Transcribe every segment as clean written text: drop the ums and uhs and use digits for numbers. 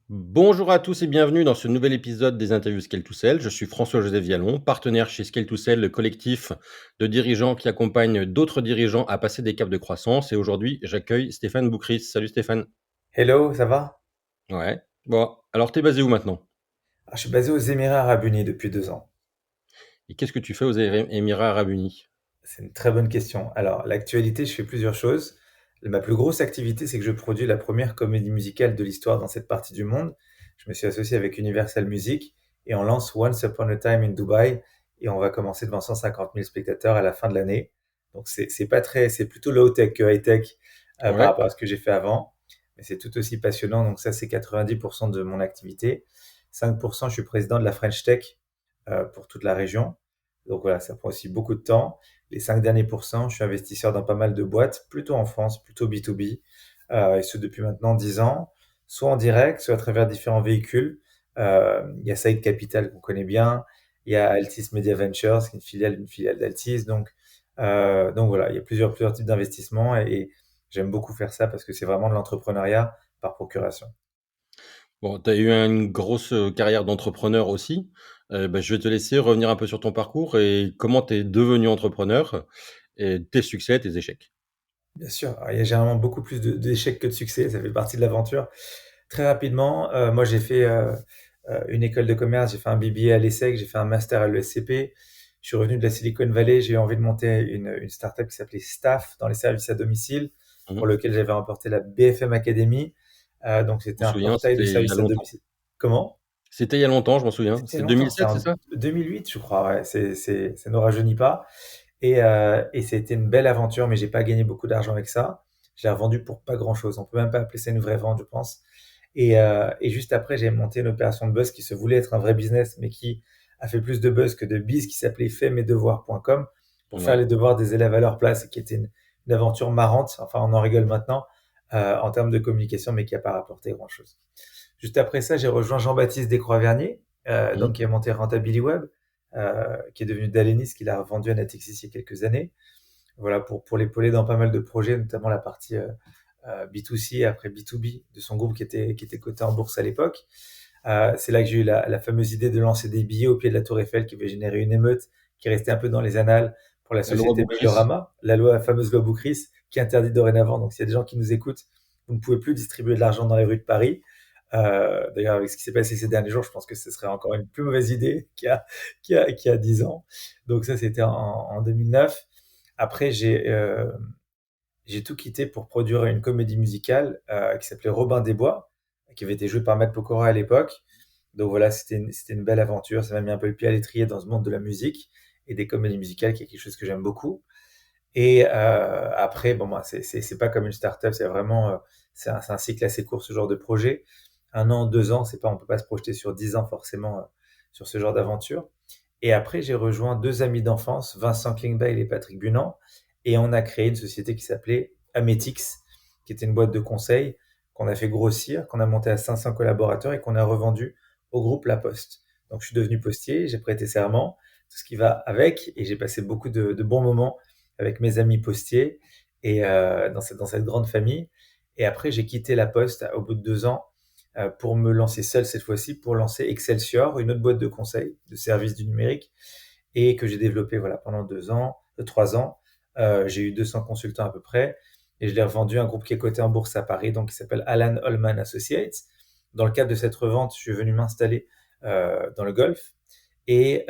Bonjour à tous et bienvenue dans ce nouvel épisode des interviews Scale to Sell. Je suis François-José Viallon, partenaire chez Scale to Sell, le collectif de dirigeants qui accompagne d'autres dirigeants à passer des caps de croissance. Et aujourd'hui, j'accueille Stéphane Boucris. Salut Stéphane. Hello, ça va? Ouais. Bon, alors t'es basé où maintenant? Je suis basé aux Émirats Arabes Unis depuis 2 ans. Et qu'est-ce que tu fais aux Émirats Arabes Unis? C'est une très bonne question. Alors, l'actualité, je fais plusieurs choses. Ma plus grosse activité, c'est que je produis la première comédie musicale de l'histoire dans cette partie du monde. Je me suis associé avec Universal Music et on lance Once Upon a Time in Dubai et on va commencer devant 150 000 spectateurs à la fin de l'année. Donc, c'est pas très, c'est plutôt low-tech que high-tech par Ouais. rapport à ce que j'ai fait avant. Mais c'est tout aussi passionnant. Donc, ça, c'est 90% de mon activité. 5%, je suis président de la French Tech pour toute la région. Donc voilà, ça prend aussi beaucoup de temps. Les 5 derniers pourcents, je suis investisseur dans pas mal de boîtes, plutôt en France, plutôt B2B, et ce depuis maintenant 10 ans, soit en direct, soit à travers différents véhicules. Il y a Side Capital qu'on connaît bien, il y a Altis Media Ventures, qui est une filiale d'Altis. Donc voilà, il y a plusieurs types d'investissements et j'aime beaucoup faire ça parce que c'est vraiment de l'entrepreneuriat par procuration. Bon, tu as eu une grosse carrière d'entrepreneur aussi. Je vais te laisser revenir un peu sur ton parcours et comment tu es devenu entrepreneur et tes succès, tes échecs. Bien sûr, alors, il y a généralement beaucoup plus d'échecs que de succès, ça fait partie de l'aventure. Très rapidement, moi j'ai fait une école de commerce, j'ai fait un BBA à l'ESSEC, j'ai fait un master à l'ESCP. Je suis revenu de la Silicon Valley, j'ai eu envie de monter une startup qui s'appelait Staff dans les services à domicile, pour Mhm. lequel j'avais remporté la BFM Academy. Donc Je c'était m'en un souviens, portail de c'était il y a services à longtemps. domicile. Comment? C'était il y a longtemps, je m'en souviens. C'était C'est longtemps, c'était 2007, c'est en ça? 2008 je crois, ouais, ça nous rajeunit pas. Et c'était une belle aventure, mais j'ai pas gagné beaucoup d'argent avec ça. Je l'ai revendu pour pas grand-chose. On peut même pas appeler ça une vraie vente, je pense. Et juste après, j'ai monté une opération de buzz qui se voulait être un vrai business, mais qui a fait plus de buzz que de biz, qui s'appelait faitmesdevoirs.com, pour faire Ouais. les devoirs des élèves à leur place, et qui était une aventure marrante. Enfin, on en rigole maintenant en termes de communication, mais qui a pas rapporté grand-chose. Juste après ça, j'ai rejoint Jean-Baptiste Descroix-Vernier, Mhm. donc qui a monté Rentability Web, qui est devenu Dalenis, qu'il a vendu à Natixis il y a quelques années. Voilà, pour l'épauler dans pas mal de projets, notamment la partie B2C et après B2B de son groupe qui était coté en bourse à l'époque. C'est là que j'ai eu la fameuse idée de lancer des billets au pied de la Tour Eiffel qui avait généré une émeute qui est restée un peu dans les annales pour la La loi société Boucris. Mailorama, la fameuse loi Boucris, qui est interdite dorénavant. Donc s'il y a des gens qui nous écoutent, vous ne pouvez plus distribuer de l'argent dans les rues de Paris. D'ailleurs, avec ce qui s'est passé ces derniers jours, je pense que ce serait encore une plus mauvaise idée qu'il y a 10 ans. Donc ça, c'était en 2009. Après, j'ai tout quitté pour produire une comédie musicale qui s'appelait Robin des Bois, qui avait été jouée par Matt Pokora à l'époque. Donc voilà, c'était une belle aventure. Ça m'a mis un peu le pied à l'étrier dans ce monde de la musique et des comédies musicales, qui est quelque chose que j'aime beaucoup. Et après, bon, moi, c'est pas comme une start-up, c'est vraiment c'est un cycle assez court, ce genre de projet. 1 an, 2 ans, c'est pas, on peut pas se projeter sur 10 ans forcément sur ce genre d'aventure. Et après, j'ai rejoint deux amis d'enfance, Vincent Klingbeil et Patrick Bunand, et on a créé une société qui s'appelait Ametix, qui était une boîte de conseil qu'on a fait grossir, qu'on a monté à 500 collaborateurs et qu'on a revendu au groupe La Poste. Donc, je suis devenu postier, j'ai prêté serment, tout ce qui va avec, et j'ai passé beaucoup de bons moments avec mes amis postiers et dans cette grande famille. Et après, j'ai quitté La Poste au bout de 2 ans pour me lancer seul cette fois-ci, pour lancer Excelsior, une autre boîte de conseil, de services du numérique, et que j'ai développé voilà, pendant 2 ans, 3 ans. J'ai eu 200 consultants à peu près, et je l'ai revendu à un groupe qui est coté en bourse à Paris, donc qui s'appelle Alan Holman Associates. Dans le cadre de cette revente, je suis venu m'installer dans le Golfe, et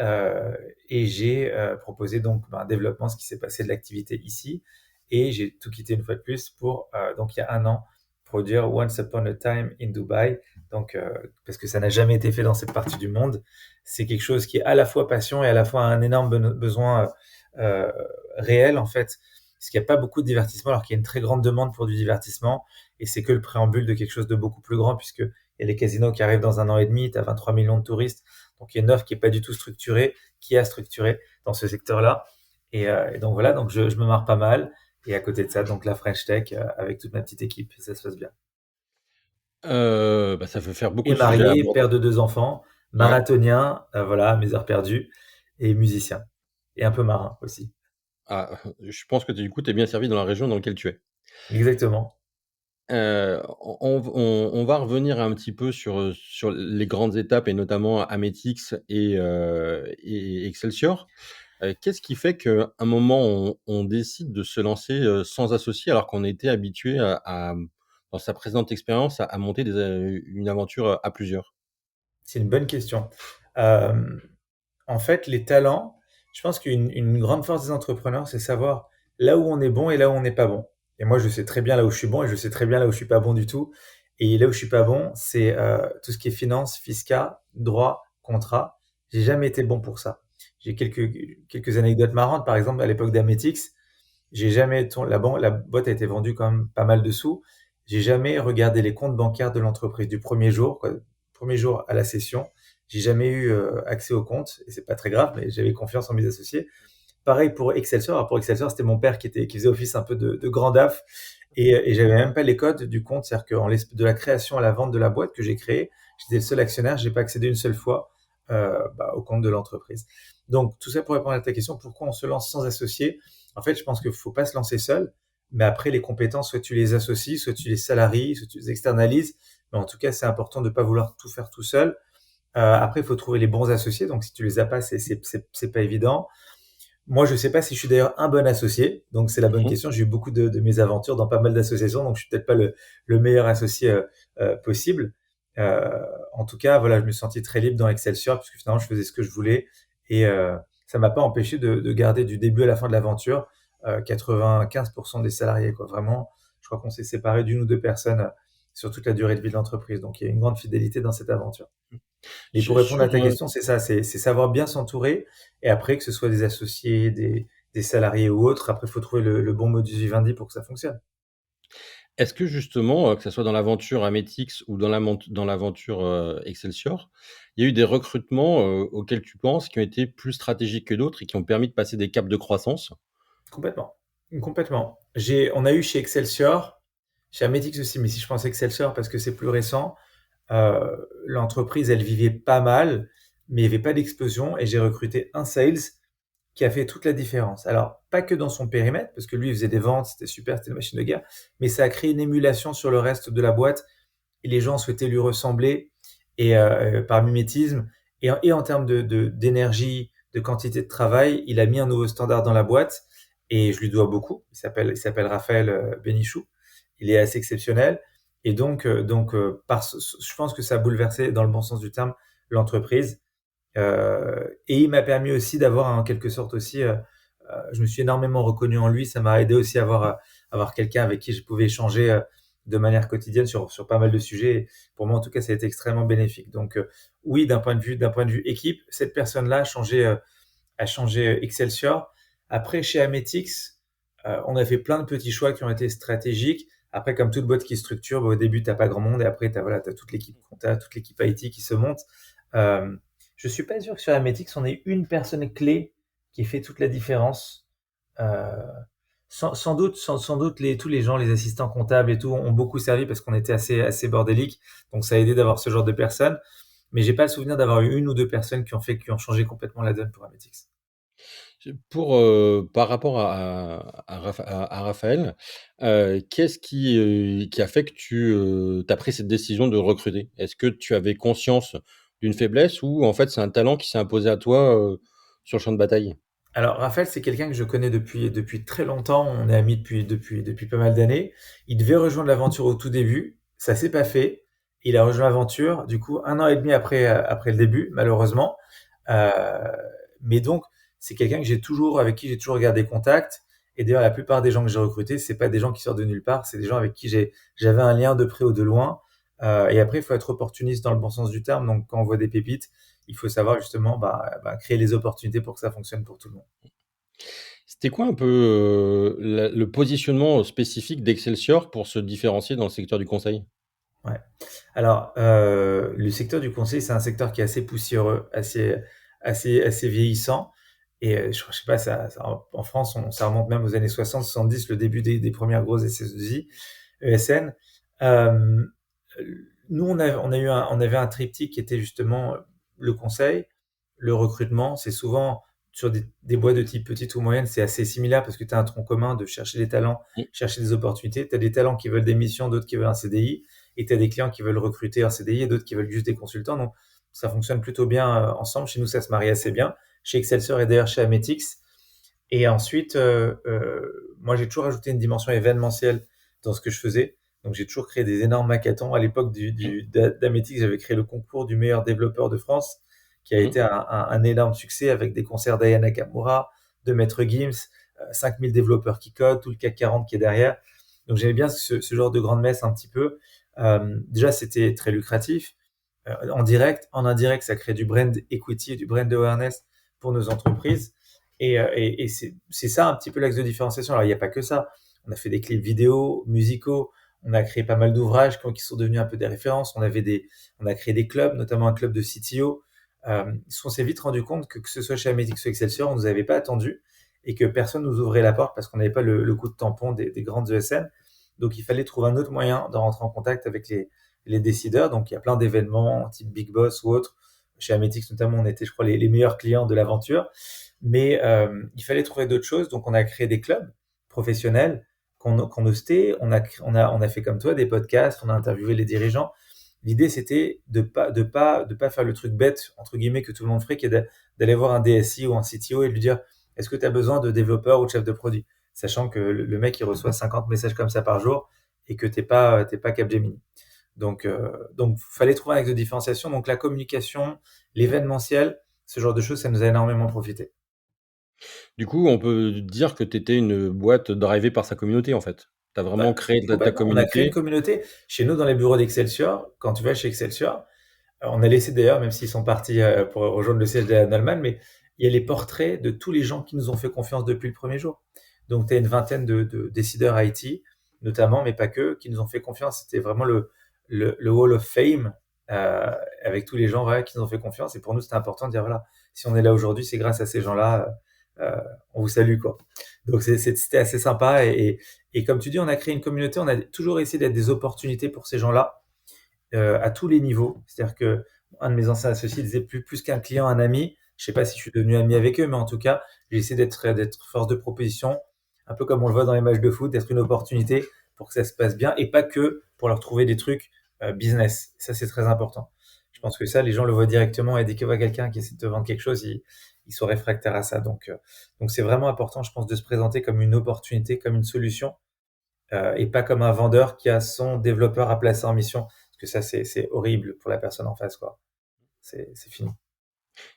j'ai proposé donc un développement, ce qui s'est passé de l'activité ici, et j'ai tout quitté une fois de plus pour, donc il y a 1 an, produire Once Upon a Time in Dubai, donc parce que ça n'a jamais été fait dans cette partie du monde. C'est quelque chose qui est à la fois passion et à la fois un énorme besoin réel en fait, parce qu'il n'y a pas beaucoup de divertissement alors qu'il y a une très grande demande pour du divertissement, et c'est que le préambule de quelque chose de beaucoup plus grand, puisque il y a les casinos qui arrivent dans 1 an et demi, tu as 23 millions de touristes, donc il y a une offre qui est pas du tout structurée, qui a structuré dans ce secteur-là. Et donc voilà, donc je me marre pas mal. Et à côté de ça, donc la French Tech avec toute ma petite équipe, et ça se passe bien. Ça fait faire beaucoup Et de sujets à marié, aborder. père de 2 enfants, Ouais. marathonien, voilà, mes heures perdues, et musicien. Et un peu marin aussi. Ah, je pense que du coup, tu es bien servi dans la région dans laquelle tu es. Exactement. On va revenir un petit peu sur les grandes étapes et notamment Ametix et Excelsior. Qu'est-ce qui fait qu'à un moment on décide de se lancer, sans associé alors qu'on était habitué dans sa précédente expérience à monter une aventure à plusieurs? C'est une bonne question. Euh, En fait, les talents, je pense qu'une grande force des entrepreneurs, c'est savoir là où on est bon et là où on n'est pas bon. Et moi, je sais très bien là où je suis bon et je sais très bien là où je suis pas bon du tout. Et là où je suis pas bon, c'est tout ce qui est finance, fiscal, droit, contrat. J'ai jamais été bon pour ça. J'ai quelques anecdotes marrantes. Par exemple, à l'époque d'Ametix, j'ai jamais la boîte a été vendue quand même pas mal de sous. J'ai jamais regardé les comptes bancaires de l'entreprise du premier jour, quoi, premier jour à la session. J'ai jamais eu accès aux comptes et c'est pas très grave, mais j'avais confiance en mes associés. Pareil pour Excelsior. Alors pour Excelsior, c'était mon père qui faisait office un peu de grand DAF et j'avais même pas les codes du compte, c'est-à-dire de la création à la vente de la boîte que j'ai créée, j'étais le seul actionnaire, j'ai pas accédé une seule fois au compte de l'entreprise. Donc tout ça pour répondre à ta question, pourquoi on se lance sans associé? En fait, je pense qu'il faut pas se lancer seul, mais après les compétences, soit tu les associes, soit tu les salaries, soit tu les externalises. Mais en tout cas, c'est important de pas vouloir tout faire tout seul. Après, il faut trouver les bons associés. Donc, si tu les as pas, c'est pas évident. Moi, je sais pas si je suis d'ailleurs un bon associé. Donc, c'est la bonne Mmh. question. J'ai eu beaucoup de mes aventures dans pas mal d'associations. Donc, je suis peut-être pas le meilleur associé possible. Euh, En tout cas, voilà, je me suis senti très libre dans Excelsior puisque finalement, je faisais ce que je voulais. Et ça m'a pas empêché de garder du début à la fin de l'aventure 95% des salariés, quoi. Vraiment, je crois qu'on s'est séparé d'une ou deux personnes sur toute la durée de vie de l'entreprise. Donc, il y a une grande fidélité dans cette aventure. Et pour répondre à Sur, ta question, c'est ça, c'est savoir bien s'entourer. Et après, que ce soit des associés, des salariés ou autres, après, il faut trouver le bon modus vivendi pour que ça fonctionne. Est-ce que justement, que ça soit dans l'aventure Ametix ou dans l'aventure, Excelsior, il y a eu des recrutements, auxquels tu penses qui ont été plus stratégiques que d'autres et qui ont permis de passer des caps de croissance? Complètement. Complètement. On a eu chez Excelsior, chez Ametix aussi, mais si je pense Excelsior parce que c'est plus récent, l'entreprise, elle vivait pas mal, mais il n'y avait pas d'explosion et j'ai recruté un sales qui a fait toute la différence. Alors, pas que dans son périmètre, parce que lui, il faisait des ventes, c'était super, c'était une machine de guerre, mais ça a créé une émulation sur le reste de la boîte et les gens souhaitaient lui ressembler et par mimétisme et en termes d'énergie, de quantité de travail, il a mis un nouveau standard dans la boîte et je lui dois beaucoup. Il s'appelle Raphaël Benichou. Il est assez exceptionnel et je pense que ça a bouleversé dans le bon sens du terme l'entreprise et il m'a permis aussi d'avoir en quelque sorte aussi, je me suis énormément reconnu en lui, ça m'a aidé aussi à avoir quelqu'un avec qui je pouvais échanger de manière quotidienne sur pas mal de sujets. Pour moi, en tout cas, ça a été extrêmement bénéfique. Donc, oui, d'un point de vue équipe, cette personne-là a changé Excelsior. Après, chez Ametix, on a fait plein de petits choix qui ont été stratégiques. Après, comme toute boîte qui structure, au début, tu n'as pas grand monde et après, tu as, voilà, t'as toute l'équipe compta, toute l'équipe IT qui se monte. Euh, je suis pas sûr que sur Ametix, on ait une personne clé qui fait toute la différence. Euh, sans doute tous les gens, les assistants comptables et tout, ont beaucoup servi parce qu'on était assez bordélique. Donc, ça a aidé d'avoir ce genre de personnes. Mais j'ai pas le souvenir d'avoir eu une ou deux personnes qui ont changé complètement la donne pour Ametix. Par rapport à Raphaël, qu'est-ce qui a fait que tu as pris cette décision de recruter? Est-ce que tu avais conscience d'une faiblesse ou en fait c'est un talent qui s'est imposé à toi, sur le champ de bataille? Alors, Raphaël, c'est quelqu'un que je connais depuis très longtemps. On est amis depuis pas mal d'années. Il devait rejoindre l'aventure au tout début. Ça s'est pas fait. Il a rejoint l'aventure, du coup, un an et demi après le début, malheureusement. Euh, mais donc, c'est quelqu'un avec qui j'ai toujours gardé contact. Et d'ailleurs, la plupart des gens que j'ai recrutés, c'est pas des gens qui sortent de nulle part. C'est des gens avec qui j'avais un lien de près ou de loin. Et après, il faut être opportuniste dans le bon sens du terme. Donc, quand on voit des pépites, il faut savoir justement créer les opportunités pour que ça fonctionne pour tout le monde. C'était quoi un peu, le positionnement spécifique d'Excelsior pour se différencier dans le secteur du conseil? Ouais. Alors, le secteur du conseil, c'est un secteur qui est assez poussiéreux, assez vieillissant. Et je sais pas, en France, ça remonte même aux années 60-70, le début des premières grosses SS2I, ESN. Euh, Nous, on avait un triptyque qui était justement le conseil, le recrutement. C'est souvent sur des boîtes de type petite ou moyenne, c'est assez similaire parce que tu as un tronc commun de chercher des talents, Mmh. chercher des opportunités. Tu as des talents qui veulent des missions, d'autres qui veulent un CDI, et tu as des clients qui veulent recruter un CDI et d'autres qui veulent juste des consultants. Donc, ça fonctionne plutôt bien ensemble. Chez nous, ça se marie assez bien. Chez Excelsior et d'ailleurs chez Ametix. Et ensuite, moi, j'ai toujours ajouté une dimension événementielle dans ce que je faisais. Donc, j'ai toujours créé des énormes hackathons. À l'époque Mmh. d'Ametix, j'avais créé le concours du meilleur développeur de France, qui a Mmh. été un énorme succès avec des concerts d'Aya Nakamura, de Maître Gims, 5000 développeurs qui codent, tout le CAC 40 qui est derrière. Donc, j'aimais bien ce genre de grande messe un petit peu. Déjà, c'était très lucratif. En direct, en indirect, ça crée du brand equity et du brand awareness pour nos entreprises. Et c'est ça un petit peu l'axe de différenciation. Alors, il n'y a pas que ça. On a fait des clips vidéo, musicaux, on a créé pas mal d'ouvrages qui sont devenus un peu des références. On a créé des clubs, notamment un club de CTO. On s'est vite rendu compte que ce soit chez Ametix ou Excelsior, on ne nous avait pas attendu et que personne nous ouvrait la porte parce qu'on n'avait pas le coup de tampon des grandes ESN. Donc, il fallait trouver un autre moyen de rentrer en contact avec les décideurs. Donc, il y a plein d'événements, type Big Boss ou autres. Chez Ametix, notamment, on était, je crois, les meilleurs clients de l'aventure. Mais il fallait trouver d'autres choses. Donc, on a créé des clubs professionnels qu'on hostait. On a fait comme toi des podcasts, on a interviewé les dirigeants. L'idée, c'était de pas faire le truc bête, entre guillemets, que tout le monde ferait, qui est d'aller voir un DSI ou un CTO et lui dire, est-ce que tu as besoin de développeurs ou de chef de produit? Sachant que le mec, il reçoit 50 messages comme ça par jour et que t'es pas Capgemini. Donc, fallait trouver un axe de différenciation. Donc, la communication, l'événementiel, ce genre de choses, ça nous a énormément profité. Du coup, on peut dire que tu étais une boîte drivée par sa communauté, en fait. Tu as vraiment Bah, créé ta complètement. On a créé une communauté. communauté. Chez nous, dans les bureaux d'Excelsior, quand tu vas chez Excelsior, on a laissé d'ailleurs, même s'ils sont partis pour rejoindre le siège de Allemagne, mais il y a les portraits de tous les gens qui nous ont fait confiance depuis le premier jour. Donc, tu as une vingtaine de décideurs IT, notamment, mais pas que, qui nous ont fait confiance. C'était vraiment le Hall of Fame avec tous les gens voilà, qui nous ont fait confiance. Et pour nous, c'était important de dire, voilà, si on est là aujourd'hui, c'est grâce à ces gens-là. On vous salue, quoi. Donc, c'était assez sympa. Et comme tu dis, on a créé une communauté. On a toujours essayé d'être des opportunités pour ces gens-là à tous les niveaux. C'est-à-dire que un de mes anciens associés disait plus qu'un client, un ami. Je sais pas si je suis devenu ami avec eux, mais en tout cas, j'ai essayé d'être force de proposition, un peu comme on le voit dans les matchs de foot, d'être une opportunité pour que ça se passe bien et pas que pour leur trouver des trucs business. Ça, c'est très important. Je pense que ça, les gens le voient directement et dès qu'ils voient quelqu'un qui essaie de te vendre quelque chose, ils sont réfractaires à ça. Donc c'est vraiment important, je pense, de se présenter comme une opportunité, comme une solution et pas comme un vendeur qui a son développeur à placer en mission. Parce que ça, c'est horrible pour la personne en face, quoi. C'est fini.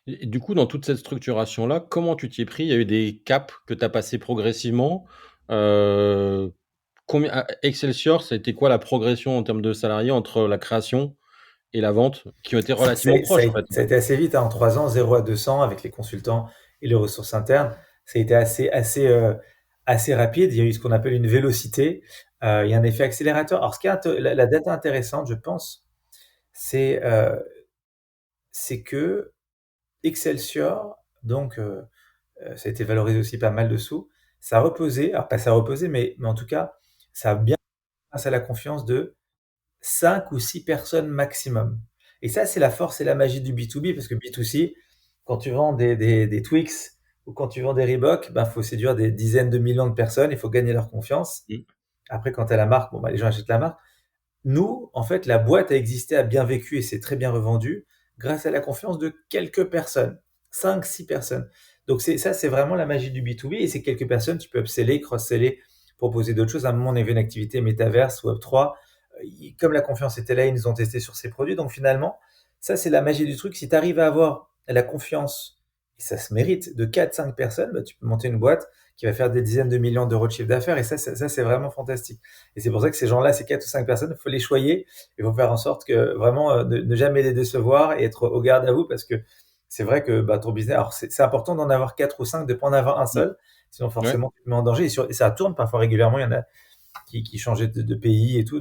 Et du coup, dans toute cette structuration-là, comment tu t'y es pris? Il y a eu des caps que tu as passés progressivement? Heu, combien Excelsior, ça a été quoi la progression en termes de salariés entre la création et la vente, qui ont été relativement proches, en fait? Ça a été assez vite, hein, en 3 ans, 0 à 200 avec les consultants et les ressources internes. Ça a été assez rapide. Il y a eu ce qu'on appelle une vélocité. Il y a un effet accélérateur. Alors, la data intéressante, je pense, c'est que Excelsior, donc, ça a été valorisé aussi pas mal dessous. Ça a reposé, alors pas ça a reposé, mais en tout cas, ça a bien grâce à la confiance de 5 ou 6 personnes maximum. Et ça, c'est la force et la magie du B2B, parce que B2C, quand tu vends des Twix ou quand tu vends des Reebok, ben, faut séduire des dizaines de millions de personnes, il faut gagner leur confiance. Mmh. Après, quand tu as la marque, bon, bah, les gens achètent la marque. Nous, en fait, la boîte a existé, a bien vécu et s'est très bien revendue grâce à la confiance de quelques personnes, 5, 6 personnes. Donc c'est vraiment la magie du B2B et ces quelques personnes, tu peux upseller, cross-seller, proposer d'autres choses. À un moment, on avait une activité métaverse, Web3. Comme la confiance était là, ils nous ont testé sur ces produits. Donc finalement, ça, c'est la magie du truc. Si tu arrives à avoir la confiance, et ça se mérite, de 4-5 personnes, bah, tu peux monter une boîte qui va faire des dizaines de millions d'euros de chiffre d'affaires. Et ça c'est vraiment fantastique. Et c'est pour ça que ces gens-là, ces 4 ou 5 personnes, il faut les choyer. Il faut faire en sorte que vraiment ne jamais les décevoir et être au garde à vous parce que c'est vrai que bah, ton business, alors c'est important d'en avoir 4 ou 5, de ne pas en avoir un Mmh. seul. Sinon, Ouais. forcément, tu te mets en danger. Et ça tourne parfois régulièrement. Il y en a qui changeaient de pays et tout.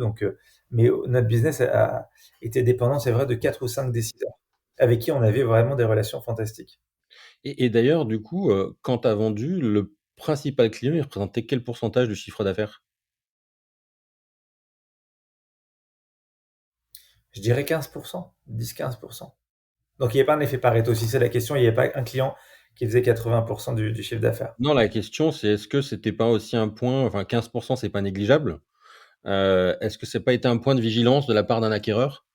Mais notre business a été dépendant, c'est vrai, de 4 ou 5 décideurs avec qui on avait vraiment des relations fantastiques. Et d'ailleurs, du coup, quand tu as vendu, le principal client, il représentait quel pourcentage du chiffre d'affaires? Je dirais 15%, 10-15%. Donc, il n'y a pas un effet Pareto. Si c'est la question, il n'y a pas un client qui faisait 80% du chiffre d'affaires. Non, la question, c'est est-ce que c'était pas aussi un point, enfin 15%, c'est pas négligeable. Est-ce que c'est pas été un point de vigilance de la part d'un acquéreur,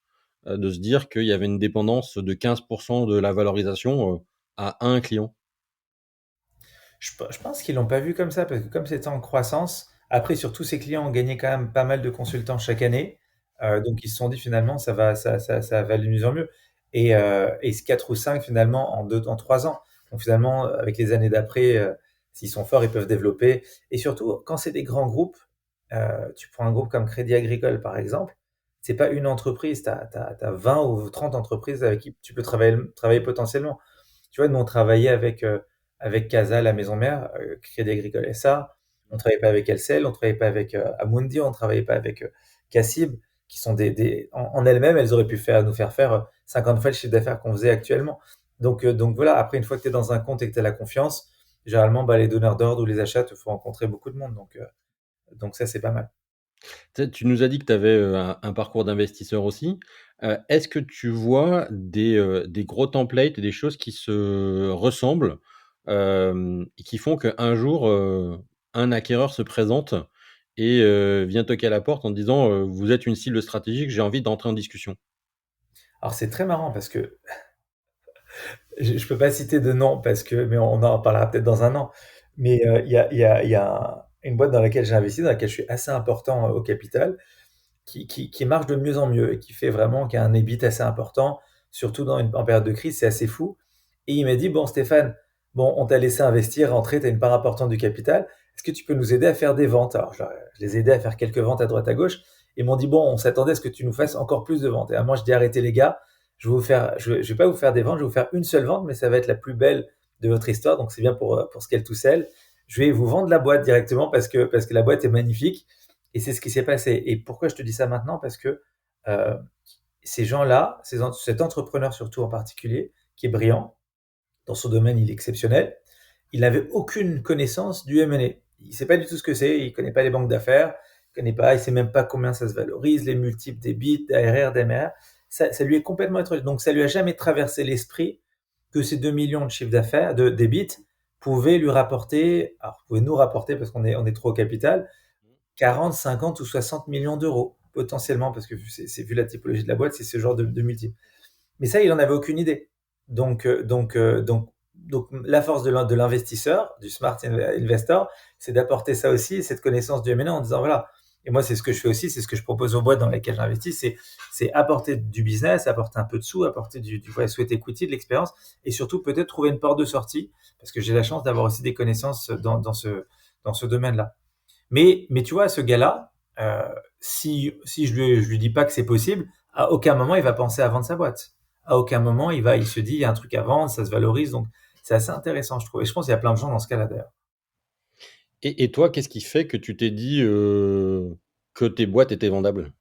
de se dire qu'il y avait une dépendance de 15% de la valorisation, à un client? Je pense qu'ils l'ont pas vu comme ça parce que comme c'était en croissance, après surtout ces clients ont gagné quand même pas mal de consultants chaque année, donc ils se sont dit finalement ça va de mieux en mieux et ce 4 ou 5 finalement en 3 ans. Donc finalement avec les années d'après, s'ils sont forts, ils peuvent développer et surtout quand c'est des grands groupes, tu prends un groupe comme Crédit Agricole par exemple, c'est pas une entreprise, tu as 20 ou 30 entreprises avec qui tu peux travailler potentiellement. Tu vois, nous, on travaillait avec Casa, la maison mère, Crédit Agricole SA. On travaillait pas avec Elcel, on travaillait pas avec Amundi, on travaillait pas avec Cassib, qui sont en elles-mêmes, elles auraient pu nous faire faire 50 fois le chiffre d'affaires qu'on faisait actuellement. Donc voilà, après, une fois que tu es dans un compte et que tu as la confiance, généralement, bah, les donneurs d'ordre ou les achats te font rencontrer beaucoup de monde. Donc ça, c'est pas mal. Tu nous as dit que tu avais, un parcours d'investisseur aussi. Est-ce que tu vois des gros templates et des choses qui se ressemblent, et qui font qu'un jour, un acquéreur se présente et vient toquer à la porte en te disant, «Vous êtes une cible stratégique, j'ai envie d'entrer en discussion»? Alors c'est très marrant parce que je peux pas citer de nom mais on en parlera peut-être dans un an. Mais il y a une boîte dans laquelle j'ai investi, dans laquelle je suis assez important au capital, qui marche de mieux en mieux et qui fait vraiment, qui a un EBIT assez important, surtout en période de crise, c'est assez fou. Et il m'a dit, bon Stéphane, bon, on t'a laissé investir, rentrer, tu as une part importante du capital, est-ce que tu peux nous aider à faire des ventes? Alors je les ai aidés à faire quelques ventes à droite à gauche, et ils m'ont dit, bon, on s'attendait à ce que tu nous fasses encore plus de ventes. Et à moi, je dis, arrêtez les gars, je vais pas vous faire des ventes, je vais vous faire une seule vente, mais ça va être la plus belle de votre histoire, donc c'est bien pour Scale to Sell. Je vais vous vendre la boîte directement parce que la boîte est magnifique. Et c'est ce qui s'est passé. Et pourquoi je te dis ça maintenant? Parce que euh, ces gens-là, cet entrepreneur surtout en particulier, qui est brillant, dans son domaine, il est exceptionnel, il n'avait aucune connaissance du M&A. Il ne sait pas du tout ce que c'est, il ne connaît pas les banques d'affaires, il ne sait même pas combien ça se valorise, les multiples des bits, d'ARR, d'MRR. Ça lui est complètement étranger. Donc ça lui a jamais traversé l'esprit que ces 2 millions de chiffre d'affaires, des bits, pouvaient lui rapporter, alors pouvaient nous rapporter parce on est trop au capital, 40, 50 ou 60 millions d'euros, potentiellement, parce que vu la typologie de la boîte, c'est ce genre de multiple. Mais ça, il n'en avait aucune idée. Donc, la force de l'investisseur, du smart investor, c'est d'apporter ça aussi, cette connaissance du M&A en disant voilà. Et moi, c'est ce que je fais aussi, c'est ce que je propose aux boîtes dans lesquelles j'investis, c'est apporter du business, apporter un peu de sous, apporter du sweat equity, de l'expérience, et surtout peut-être trouver une porte de sortie, parce que j'ai la chance d'avoir aussi des connaissances dans ce domaine-là. Mais tu vois, ce gars-là, si je lui dis pas que c'est possible, à aucun moment il va penser à vendre sa boîte. À aucun moment il se dit il y a un truc à vendre, ça se valorise. Donc c'est assez intéressant, je trouve. Et je pense qu'il y a plein de gens dans ce cas-là d'ailleurs. Et toi, qu'est-ce qui fait que tu t'es dit, que tes boîtes étaient vendables?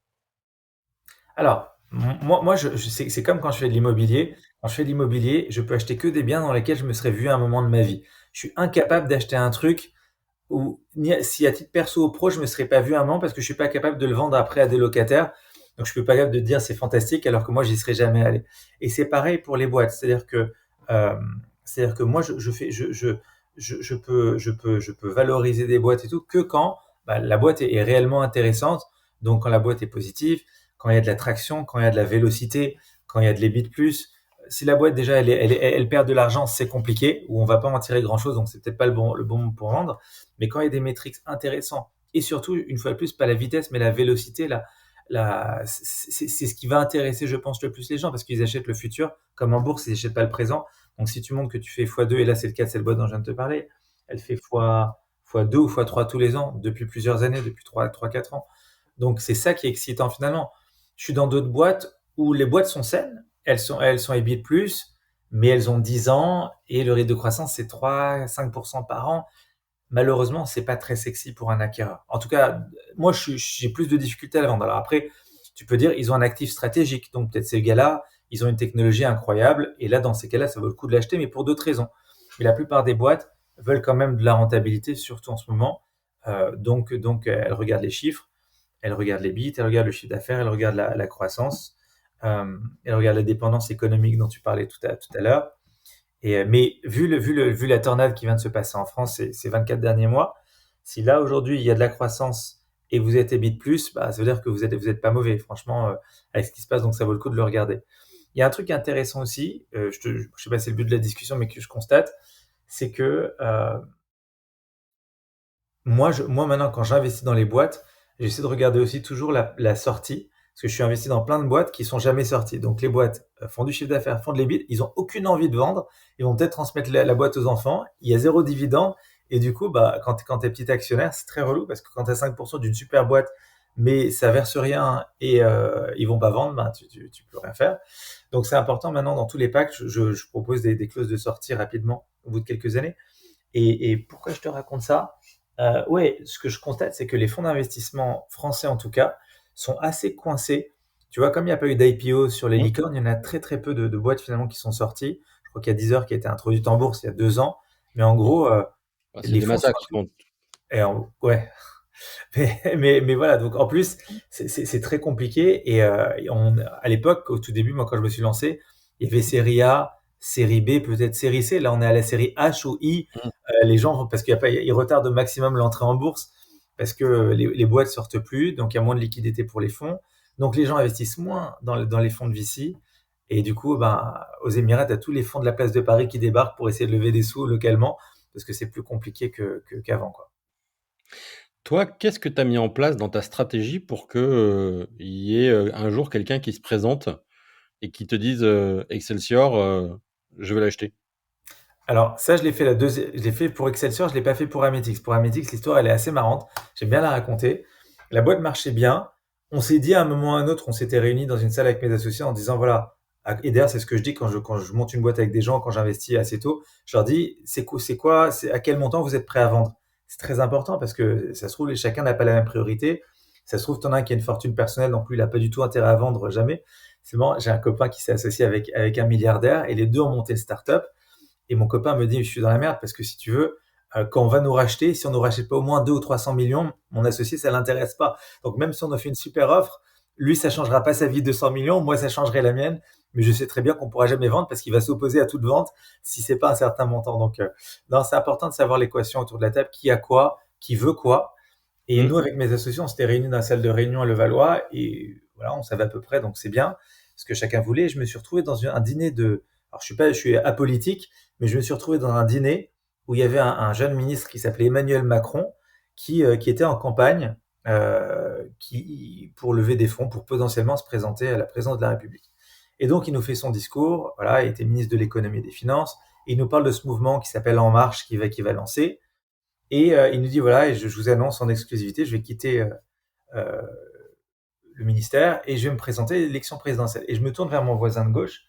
Alors, moi c'est comme quand je fais de l'immobilier. Quand je fais de l'immobilier, je peux acheter que des biens dans lesquels je me serais vu à un moment de ma vie. Je suis incapable d'acheter un truc ou si à titre perso ou pro, je me serais pas vu un moment parce que je suis pas capable de le vendre après à des locataires. Donc je peux pas capable de dire c'est fantastique alors que moi j'y serais jamais allé. Et c'est pareil pour les boîtes, euh, c'est-à-dire que moi je peux valoriser des boîtes et tout que quand bah, la boîte est réellement intéressante. Donc quand la boîte est positive, quand il y a de la traction, quand il y a de la vélocité, quand il y a de l'EBIT plus. Si la boîte déjà elle perd de l'argent, c'est compliqué ou on va pas en tirer grand chose, donc c'est peut-être pas le bon moment pour vendre. Mais quand il y a des métriques intéressants, et surtout, une fois de plus, pas la vitesse, mais la vélocité, c'est ce qui va intéresser, je pense, le plus les gens, parce qu'ils achètent le futur, comme en bourse, ils n'achètent pas le présent. Donc si tu montres que tu fais x2, et là c'est le cas de cette boîte dont je viens de te parler, elle fait x2 ou x3 tous les ans, depuis plusieurs années, depuis 3 4 ans. Donc c'est ça qui est excitant finalement. Je suis dans d'autres boîtes où les boîtes sont saines, elles sont EBIT+, mais elles ont 10 ans, et le rythme de croissance, c'est 3-5% par an. Malheureusement, c'est pas très sexy pour un acquéreur. En tout cas, moi, j'ai plus de difficultés à la vendre. Alors après, tu peux dire, ils ont un actif stratégique. Donc peut-être ces gars-là, ils ont une technologie incroyable. Et là, dans ces cas-là, ça vaut le coup de l'acheter, mais pour d'autres raisons. Mais la plupart des boîtes veulent quand même de la rentabilité, surtout en ce moment. Donc, elles regardent les chiffres, elles regardent les bits, elles regardent le chiffre d'affaires, elles regardent la croissance, elles regardent la dépendance économique dont tu parlais tout à l'heure. Mais vu la tornade qui vient de se passer en France ces 24 derniers mois, si là aujourd'hui il y a de la croissance et vous êtes EBIT+, bah, ça veut dire que vous êtes pas mauvais, franchement, avec ce qui se passe, donc ça vaut le coup de le regarder. Il y a un truc intéressant aussi, je sais pas si c'est le but de la discussion, mais que je constate, c'est que moi maintenant, quand j'investis dans les boîtes, j'essaie de regarder aussi toujours la sortie, parce que je suis investi dans plein de boîtes qui sont jamais sorties. Donc les boîtes font du chiffre d'affaires, font de l'EBIT, ils ont aucune envie de vendre, ils vont peut-être transmettre la boîte aux enfants, il y a zéro dividende, et du coup, bah, quand tu es petit actionnaire, c'est très relou, parce que quand tu as 5% d'une super boîte, mais ça verse rien et ils vont pas vendre, bah, tu peux rien faire. Donc c'est important maintenant dans tous les packs, je propose des clauses de sortie rapidement au bout de quelques années. Et pourquoi je te raconte ça? Ouais, ce que je constate, c'est que les fonds d'investissement français, en tout cas, sont assez coincés. Tu vois, comme il n'y a pas eu d'IPO sur les Mmh. licornes, il y en a très très peu de boîtes finalement qui sont sorties. Je crois qu'il y a Deezer qui a été introduite en bourse il y a 2 ans. Mais en Mmh. gros, Bah, c'est les des fonds sont massacres. un peu... Ouais, mais voilà, donc en plus, c'est très compliqué. À l'époque, au tout début, moi, quand je me suis lancé, il y avait série A, série B, peut-être série C. Là, on est à la série H ou I. Mmh. Les gens, parce qu'il y a pas, ils retardent au maximum l'entrée en bourse, parce que les boîtes sortent plus, donc il y a moins de liquidité pour les fonds. Donc les gens investissent moins dans les fonds de VC. Et du coup, ben, aux Émirats, tu as tous les fonds de la place de Paris qui débarquent pour essayer de lever des sous localement, parce que c'est plus compliqué qu'avant, quoi. Toi, qu'est-ce que tu as mis en place dans ta stratégie pour que, il y ait, un jour quelqu'un qui se présente et qui te dise, «Excelsior, je vais l'acheter»? Alors ça, je l'ai fait pour Excelsior, je l'ai pas fait pour Ametix. Pour Ametix, l'histoire elle est assez marrante. J'aime bien la raconter. La boîte marchait bien. On s'est dit à un moment ou à un autre, on s'était réunis dans une salle avec mes associés en disant voilà. Et d'ailleurs, c'est ce que je dis quand je monte une boîte avec des gens, quand j'investis assez tôt. Je leur dis c'est à quel montant vous êtes prêt à vendre. C'est très important parce que ça se trouve chacun n'a pas la même priorité. Ça se trouve t'en as un qui a une fortune personnelle, donc lui il a pas du tout intérêt à vendre jamais. C'est bon, j'ai un copain qui s'est associé avec un milliardaire et les deux ont monté une start-up. Et mon copain me dit, je suis dans la merde parce que si tu veux, quand on va nous racheter, si on nous rachète pas au moins 2 ou 300 millions, mon associé, ça l'intéresse pas. Donc même si on a fait une super offre, lui, ça changera pas sa vie de 100 millions, moi, ça changerait la mienne. Mais je sais très bien qu'on pourra jamais vendre parce qu'il va s'opposer à toute vente si c'est pas un certain montant. Donc, non, c'est important de savoir l'équation autour de la table, qui a quoi, qui veut quoi. Et Mmh. nous, avec mes associés, on s'était réunis dans la salle de réunion à Levallois et voilà, on savait à peu près, donc c'est bien ce que chacun voulait. Je me suis retrouvé dans un dîner alors je suis apolitique, mais je me suis retrouvé dans un dîner où il y avait un jeune ministre qui s'appelait Emmanuel Macron, qui était en campagne, pour lever des fonds, pour potentiellement se présenter à la présidence de la République. Et donc, il nous fait son discours, voilà, il était ministre de l'économie et des finances, et il nous parle de ce mouvement qui s'appelle En Marche, qui va lancer. Et il nous dit, voilà, et je vous annonce en exclusivité, je vais quitter euh, le ministère et je vais me présenter à l'élection présidentielle. Et je me tourne vers mon voisin de gauche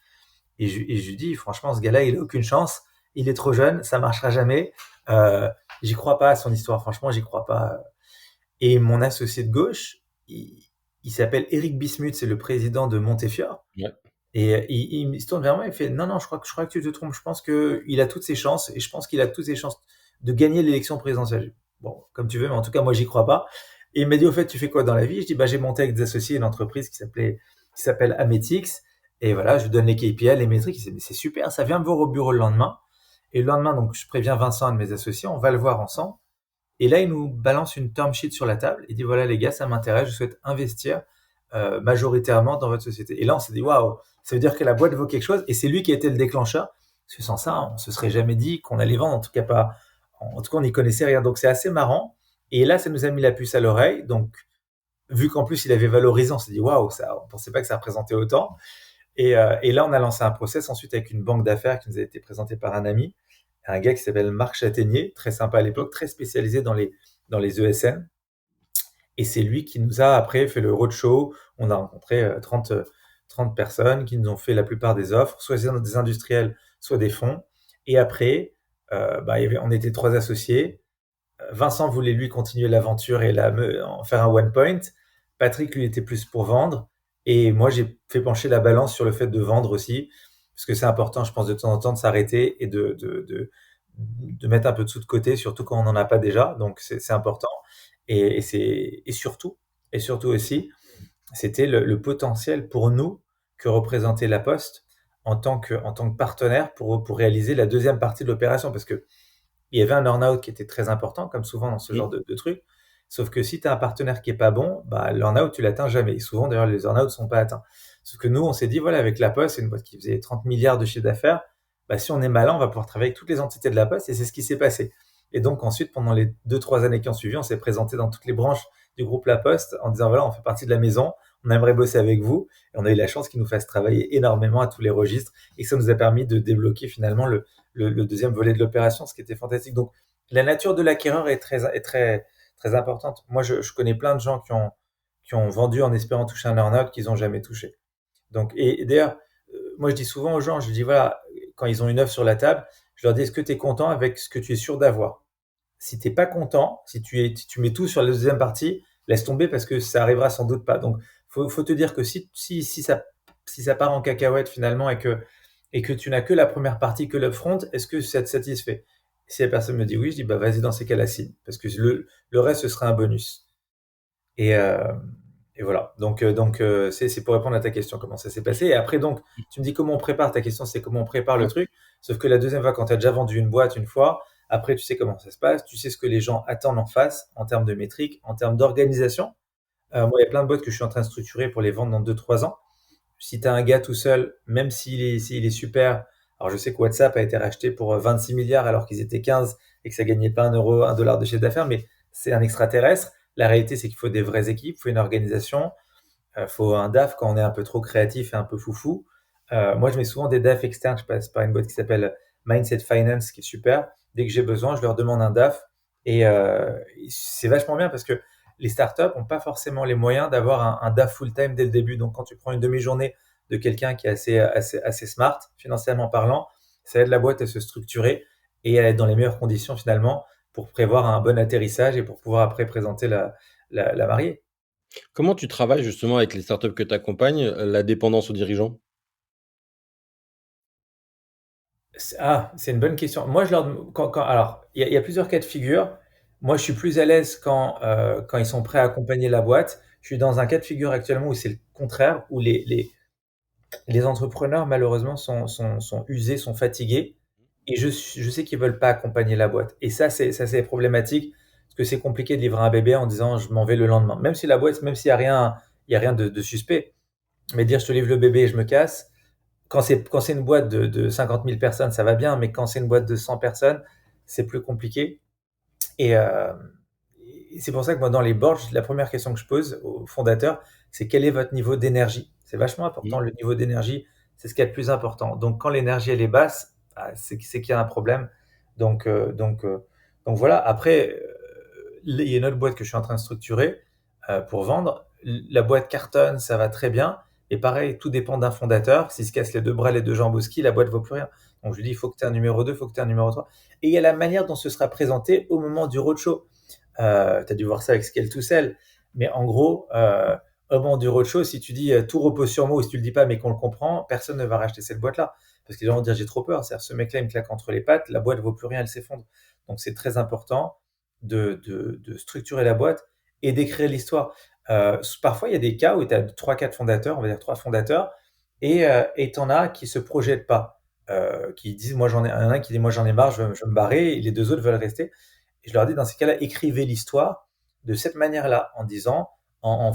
et je lui dis, franchement, ce gars-là, il a aucune chance, il est trop jeune, ça marchera jamais. Euh, J'y crois pas à son histoire, franchement, j'y crois pas. Et mon associé de gauche, il s'appelle Éric Bismuth, c'est le président de Montefiore. Ouais. Et il se tourne vers moi et il fait non, non, je crois que tu te trompes. Je pense qu'il a toutes ses chances et je pense qu'il a toutes ses chances de gagner l'élection présidentielle. Bon, comme tu veux, mais en tout cas, moi, j'y crois pas. Et il m'a dit au fait, tu fais quoi dans la vie? Je dis bah, j'ai monté avec des associés une entreprise qui s'appelle Ametix. Et voilà, je lui donne les KPI, les métriques. Il dit mais c'est super, ça vient me voir au bureau le lendemain. Et le lendemain, donc, je préviens Vincent, un de mes associés, on va le voir ensemble. Et là, il nous balance une term sheet sur la table. Il dit voilà, les gars, ça m'intéresse, je souhaite investir majoritairement dans votre société. Et là, on s'est dit waouh, ça veut dire que la boîte vaut quelque chose. Et c'est lui qui a été le déclencheur. Parce que sans ça, on se serait jamais dit qu'on allait vendre. En tout cas, pas. En tout cas, on n'y connaissait rien. Donc, c'est assez marrant. Et là, ça nous a mis la puce à l'oreille. Donc, vu qu'en plus, il avait valorisé, on s'est dit waouh, ça, on pensait pas que ça représentait autant. Et là, on a lancé un process ensuite avec une banque d'affaires qui nous a été présentée par un ami, un gars qui s'appelle Marc Châtaignier, très sympa à l'époque, très spécialisé dans les ESN. Et c'est lui qui nous a après fait le roadshow. On a rencontré 30 personnes qui nous ont fait la plupart des offres, soit des industriels, soit des fonds. Et après, bah, on était trois associés. Vincent voulait lui continuer l'aventure et en faire un one point. Patrick, lui, était plus pour vendre. Et moi, j'ai fait pencher la balance sur le fait de vendre aussi, parce que c'est important, je pense, de temps en temps de s'arrêter et de mettre un peu de sous de côté, surtout quand on n'en a pas déjà. Donc, c'est important. Et surtout aussi, c'était le potentiel pour nous que représentait la Poste en tant que partenaire pour réaliser la deuxième partie de l'opération. Parce que il y avait un earn-out qui était très important, comme souvent dans ce genre Mmh. de truc. Sauf que si tu as un partenaire qui est pas bon, bah, l'earn-out, tu l'atteins jamais. Et souvent, d'ailleurs, les earn-out sont pas atteints. Sauf que nous, on s'est dit, voilà, avec La Poste, c'est une boîte qui faisait 30 milliards de chiffre d'affaires, bah, si on est malin, on va pouvoir travailler avec toutes les entités de La Poste, et c'est ce qui s'est passé. Et donc, ensuite, pendant les 2, 3 années qui ont suivi, on s'est présenté dans toutes les branches du groupe La Poste en disant, voilà, on fait partie de la maison, on aimerait bosser avec vous, et on a eu la chance qu'ils nous fassent travailler énormément à tous les registres, et que ça nous a permis de débloquer finalement le deuxième volet de l'opération, ce qui était fantastique. Donc, la nature de l'acquéreur très importante. Moi, je connais plein de gens qui ont vendu en espérant toucher un earn-out qu'ils n'ont jamais touché. Donc, et d'ailleurs, moi, je dis souvent aux gens, je dis, voilà, quand ils ont une offre sur la table, je leur dis, est-ce que tu es content avec ce que tu es sûr d'avoir? Si tu n'es pas content, si tu mets tout sur la deuxième partie, laisse tomber parce que ça arrivera sans doute pas. Donc, faut te dire que si ça part en cacahuète finalement et que tu n'as que la première partie, que l'upfront, est-ce que ça te satisfait? Si la personne me dit oui, je dis bah vas-y dans ces cas-là signe, parce que le reste ce sera un bonus. Et, euh, et voilà. C'est pour répondre à ta question comment ça s'est passé. Et après donc tu me dis comment on prépare. Ta question c'est comment on prépare le Ouais. truc. Sauf que la deuxième fois quand tu as déjà vendu une boîte une fois, après tu sais comment ça se passe, tu sais ce que les gens attendent en face en termes de métriques, en termes d'organisation. Moi il y a plein de boîtes que je suis en train de structurer pour les vendre dans 2, 3 ans. Si tu as un gars tout seul, même s'il est super, alors je sais que WhatsApp a été racheté pour 26 milliards alors qu'ils étaient 15 et que ça gagnait pas un euro, un dollar de chiffre d'affaires, mais c'est un extraterrestre. La réalité, c'est qu'il faut des vraies équipes, il faut une organisation, il faut un DAF quand on est un peu trop créatif et un peu foufou. Moi, je mets souvent des DAF externes. Je passe par une boîte qui s'appelle Mindset Finance, qui est super. Dès que j'ai besoin, je leur demande un DAF. C'est vachement bien parce que les startups n'ont pas forcément les moyens d'avoir un DAF full-time dès le début. Donc, quand tu prends une demi-journée de quelqu'un qui est assez smart, financièrement parlant, ça aide la boîte à se structurer et à être dans les meilleures conditions finalement pour prévoir un bon atterrissage et pour pouvoir après présenter la mariée. Comment tu travailles justement avec les startups que tu accompagnes, la dépendance aux dirigeants? C'est une bonne question. Moi, je leur dem alors, il y a plusieurs cas de figure. Moi, je suis plus à l'aise quand ils sont prêts à accompagner la boîte. Je suis dans un cas de figure actuellement où c'est le contraire, où les entrepreneurs, malheureusement, sont usés, sont fatigués et je sais qu'ils veulent pas accompagner la boîte et ça, c'est problématique parce que c'est compliqué de livrer un bébé en disant: «Je m'en vais le lendemain». Même si la boîte même s'il y a rien de suspect, mais dire: «Je te livre le bébé et je me casse», quand c'est une boîte de 50 000 personnes, ça va bien, mais quand c'est une boîte de 100 personnes, c'est plus compliqué. Et, euh, et c'est pour ça que moi, dans les boards, la première question que je pose aux fondateurs, c'est quel est votre niveau d'énergie? C'est vachement important, Mmh. le niveau d'énergie, c'est ce qui est le plus important. Donc, quand l'énergie, elle est basse, ah, c'est qu'il y a un problème. Donc, euh, donc, euh, donc voilà. Après, il y a une autre boîte que je suis en train de structurer pour vendre. La boîte cartonne, ça va très bien. Et pareil, tout dépend d'un fondateur. S'il se casse les deux bras, les deux jambes au ski, la boîte ne vaut plus rien. Donc je lui dis, il faut que tu aies un numéro 2, il faut que tu aies un numéro 3. Et il y a la manière dont ce sera présenté au moment du roadshow. Tu as dû voir ça avec Scale to Sell. Mais en gros, au moment du roadshow, si tu dis tout repose sur moi ou si tu le dis pas mais qu'on le comprend, personne ne va racheter cette boîte-là. Parce qu'ils vont dire j'ai trop peur. C'est-à-dire ce mec-là, il me claque entre les pattes, la boîte ne vaut plus rien, elle s'effondre. Donc c'est très important de structurer la boîte et d'écrire l'histoire. Parfois, il y a des cas où tu as 3, 4 fondateurs, on va dire 3 fondateurs, et tu en as qui se projettent pas, qui disent, moi j'en ai un qui dit, moi j'en ai marre, je veux me barrer, et les deux autres veulent rester. Et je leur dis, dans ces cas-là, écrivez l'histoire de cette manière-là, en disant, en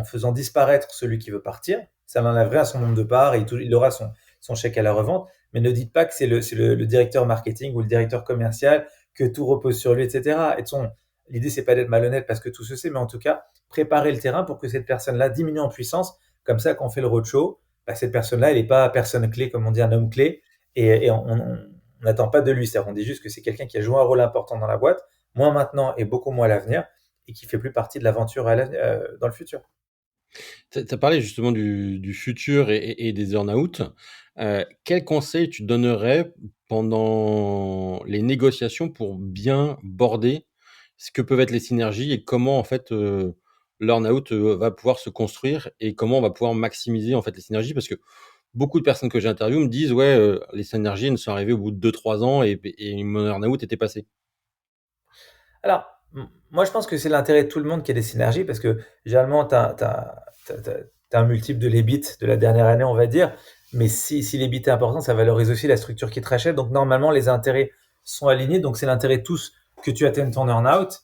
faisant disparaître celui qui veut partir, ça l'enlèverait à son nombre de parts, et il aura son chèque à la revente, mais ne dites pas que c'est le directeur marketing ou le directeur commercial, que tout repose sur lui, etc. Et de son, l'idée, c'est pas d'être malhonnête parce que tout se sait, mais en tout cas, préparer le terrain pour que cette personne-là diminue en puissance. Comme ça, quand on fait le roadshow, bah, cette personne-là, elle n'est pas personne clé, comme on dit, un homme clé, et on n'attend pas de lui. C'est-à-dire, on dit juste que c'est quelqu'un qui a joué un rôle important dans la boîte, moins maintenant et beaucoup moins à l'avenir, et qui fait plus partie de l'aventure dans le futur. Tu as parlé justement du futur et des earn-out. Quels conseils tu donnerais pendant les négociations pour bien border ce que peuvent être les synergies et comment en fait, l'earn-out, va pouvoir se construire et comment on va pouvoir maximiser en fait les synergies? Parce que beaucoup de personnes que j'interviewe me disent: «Ouais, les synergies, elles sont arrivées au bout de 2, 3 ans et mon earn-out était passé». Alors, moi, je pense que c'est l'intérêt de tout le monde qu'il y ait des synergies parce que généralement, tu as un multiple de l'EBIT de la dernière année, on va dire. Mais si l'EBITDA est important, ça valorise aussi la structure qui te rachète. Donc normalement, les intérêts sont alignés. Donc c'est l'intérêt de tous que tu atteignes ton earn-out.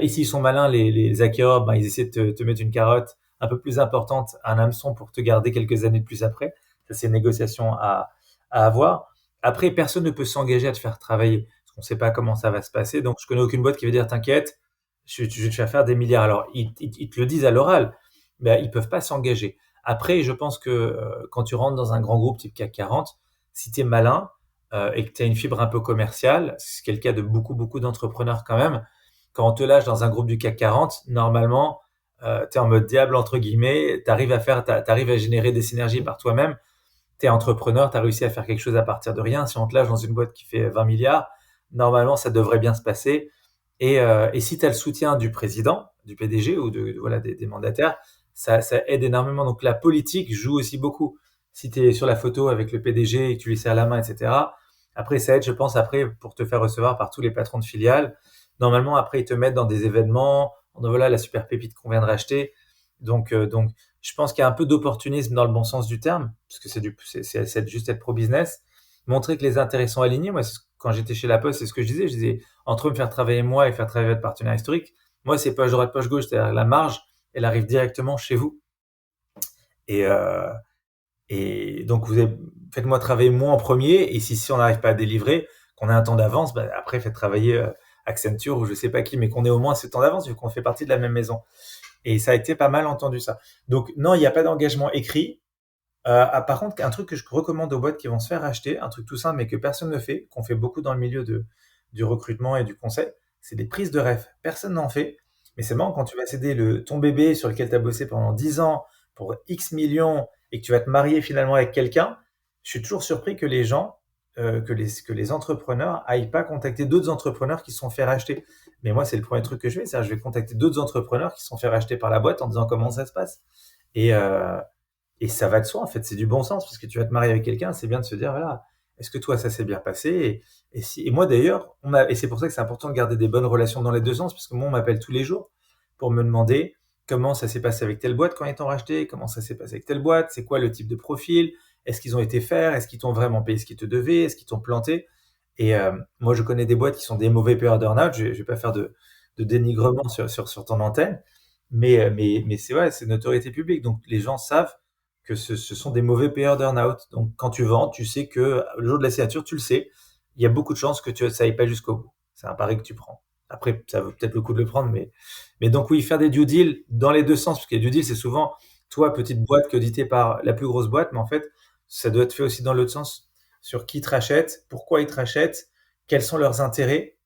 Et s'ils sont malins, les acquéreurs, ben, ils essaient de te mettre une carotte un peu plus importante, un hameçon pour te garder quelques années de plus après. Ça, c'est une négociation à avoir. Après, personne ne peut s'engager à te faire travailler parce qu'on ne sait pas comment ça va se passer. Donc, je connais aucune boîte qui veut dire t'inquiète, je vais te faire des milliards. Alors, ils te le disent à l'oral, mais ils peuvent pas s'engager. Après, je pense que quand tu rentres dans un grand groupe type CAC 40, si tu es malin et que tu as une fibre un peu commerciale, c'est ce qui est le cas de beaucoup d'entrepreneurs quand même, quand on te lâche dans un groupe du CAC 40, normalement, tu es en mode diable, entre guillemets, tu arrives à générer des synergies par toi-même, tu es entrepreneur, tu as réussi à faire quelque chose à partir de rien. Si on te lâche dans une boîte qui fait 20 milliards, normalement, ça devrait bien se passer. Et si tu as le soutien du président, du PDG ou voilà, des mandataires, ça aide énormément. Donc la politique joue aussi beaucoup. Si tu es sur la photo avec le PDG et que tu lui serres la main, etc., après, ça aide, je pense, après, pour te faire recevoir par tous les patrons de filiales. Normalement, après, ils te mettent dans des événements. Voilà la super pépite qu'on vient de racheter. Donc, je pense qu'il y a un peu d'opportunisme dans le bon sens du terme, parce que c'est juste être pro-business. Montrer que les intérêts sont alignés. Moi, quand j'étais chez La Poste, c'est ce que je disais. Je disais, entre me faire travailler moi et faire travailler votre partenaire historique, moi, c'est poche droite, poche gauche. C'est-à-dire la marge, elle arrive directement chez vous. Et, euh, et donc, faites-moi travailler moi en premier. Et si on n'arrive pas à délivrer, qu'on a un temps d'avance, bah, après, faites travailler Accenture ou je sais pas qui, mais qu'on ait au moins ce temps d'avance, vu qu'on fait partie de la même maison. Et ça a été pas mal entendu, ça. Donc, non, il n'y a pas d'engagement écrit. Par contre, un truc que je recommande aux boîtes qui vont se faire acheter, un truc tout simple, mais que personne ne fait, qu'on fait beaucoup dans le milieu du recrutement et du conseil, c'est des prises de rêve. Personne n'en fait. Mais c'est marrant quand tu vas céder ton bébé sur lequel tu as bossé pendant 10 ans pour X millions et que tu vas te marier finalement avec quelqu'un. Je suis toujours surpris que les gens, que les entrepreneurs aillent pas contacter d'autres entrepreneurs qui se sont fait racheter. Mais moi, c'est le premier truc que je fais, c'est-à-dire je vais contacter d'autres entrepreneurs qui se sont fait racheter par la boîte en disant comment ça se passe. Et, euh, et ça va de soi, en fait, c'est du bon sens, parce que tu vas te marier avec quelqu'un, c'est bien de se dire, voilà, est-ce que toi, ça s'est bien passé et moi, d'ailleurs, et c'est pour ça que c'est important de garder des bonnes relations dans les deux sens, parce que moi, on m'appelle tous les jours pour me demander comment ça s'est passé avec telle boîte quand ils t'ont racheté, comment ça s'est passé avec telle boîte, c'est quoi le type de profil, est-ce qu'ils ont été faire, est-ce qu'ils t'ont vraiment payé ce qu'ils te devaient, est-ce qu'ils t'ont planté. Moi, je connais des boîtes qui sont des mauvais payeurs d'earn-out, je vais pas faire de dénigrement sur ton antenne, mais c'est vrai, c'est une autorité publique, donc les gens savent que ce sont des mauvais payeurs d'earn-out. Donc, quand tu vends, tu sais que le jour de la signature, tu le sais, il y a beaucoup de chances que ça aille pas jusqu'au bout. C'est un pari que tu prends. Après, ça vaut peut-être le coup de le prendre, mais donc oui, faire des due deals dans les deux sens, parce que les due deals, c'est souvent toi, petite boîte, auditée par la plus grosse boîte, mais en fait, ça doit être fait aussi dans l'autre sens, sur qui te rachète, pourquoi ils te rachètent, quels sont leurs intérêts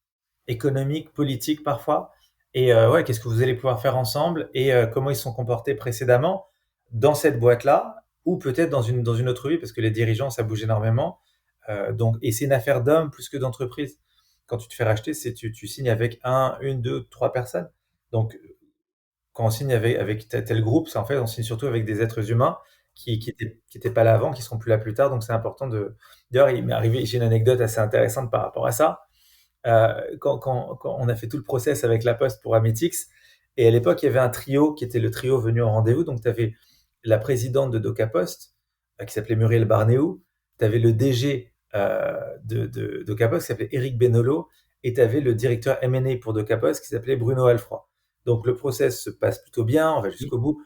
économiques, politiques parfois, et ouais, qu'est-ce que vous allez pouvoir faire ensemble, et comment ils se sont comportés précédemment dans cette boîte-là, ou peut-être dans une autre vie, parce que les dirigeants, ça bouge énormément. Et c'est une affaire d'homme plus que d'entreprise. Quand tu te fais racheter, tu signes avec une, deux, trois personnes. Donc, quand on signe avec tel groupe, c'est en fait, on signe surtout avec des êtres humains qui étaient pas là avant, qui seront plus là plus tard. Donc, c'est important de. D'ailleurs, il m'est arrivé, j'ai une anecdote assez intéressante par rapport à ça. Quand on a fait tout le process avec La Poste pour Ametix, et à l'époque, il y avait un trio qui était le trio venu en rendez-vous. Donc, tu avais la présidente de DocaPost, qui s'appelait Muriel Barnéou, tu avais le DG de DocaPost, qui s'appelait Eric Benolo, et tu avais le directeur M&A pour DocaPost, qui s'appelait Bruno Alfroy. Donc, le process se passe plutôt bien, on va jusqu'au bout.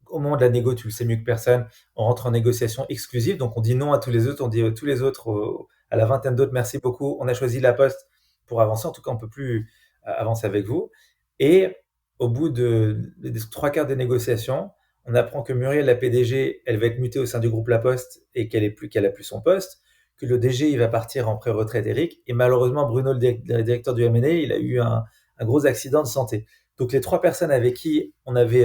Au moment de la négo, tu le sais mieux que personne, on rentre en négociation exclusive, donc on dit non à tous les autres, on dit à tous les autres, à la vingtaine d'autres, merci beaucoup, on a choisi La Poste pour avancer, en tout cas on ne peut plus avancer avec vous. Et au bout des trois quarts des négociations, on apprend que Muriel, la PDG, elle va être mutée au sein du groupe La Poste et qu'elle a plus son poste, que le DG, il va partir en pré-retraite, Eric, et malheureusement, Bruno, le directeur du M&A, il a eu un gros accident de santé. Donc les trois personnes avec qui on avait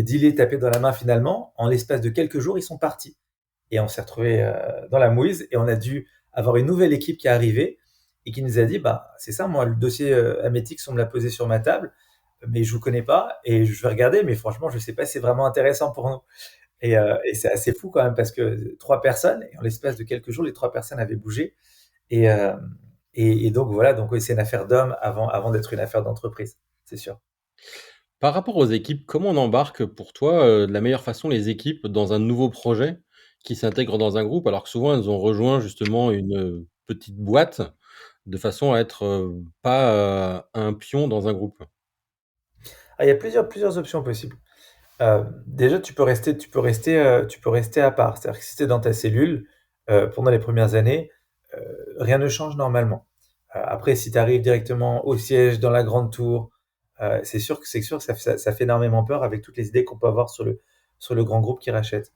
dealé, tapé dans la main finalement, en l'espace de quelques jours, ils sont partis. Et on s'est retrouvé dans la mouise et on a dû avoir une nouvelle équipe qui est arrivée et qui nous a dit, bah, c'est ça, moi, le dossier Ametix, on me l'a posé sur ma table, mais je vous connais pas et je vais regarder, mais franchement, je sais pas si c'est vraiment intéressant pour nous. Et c'est assez fou quand même parce que trois personnes, et en l'espace de quelques jours, les trois personnes avaient bougé. Et, euh, et donc voilà, donc oui, c'est une affaire d'homme avant d'être une affaire d'entreprise, c'est sûr. Par rapport aux équipes, comment on embarque pour toi, de la meilleure façon les équipes dans un nouveau projet qui s'intègrent dans un groupe, alors que souvent elles ont rejoint justement une petite boîte de façon à être pas un pion dans un groupe. Ah, il y a plusieurs options possibles. Déjà, tu peux rester à part. C'est-à-dire que si tu es dans ta cellule, pendant les premières années, rien ne change normalement. Après, si tu arrives directement au siège, dans la grande tour, c'est sûr que ça fait énormément peur avec toutes les idées qu'on peut avoir sur le grand groupe qui rachète.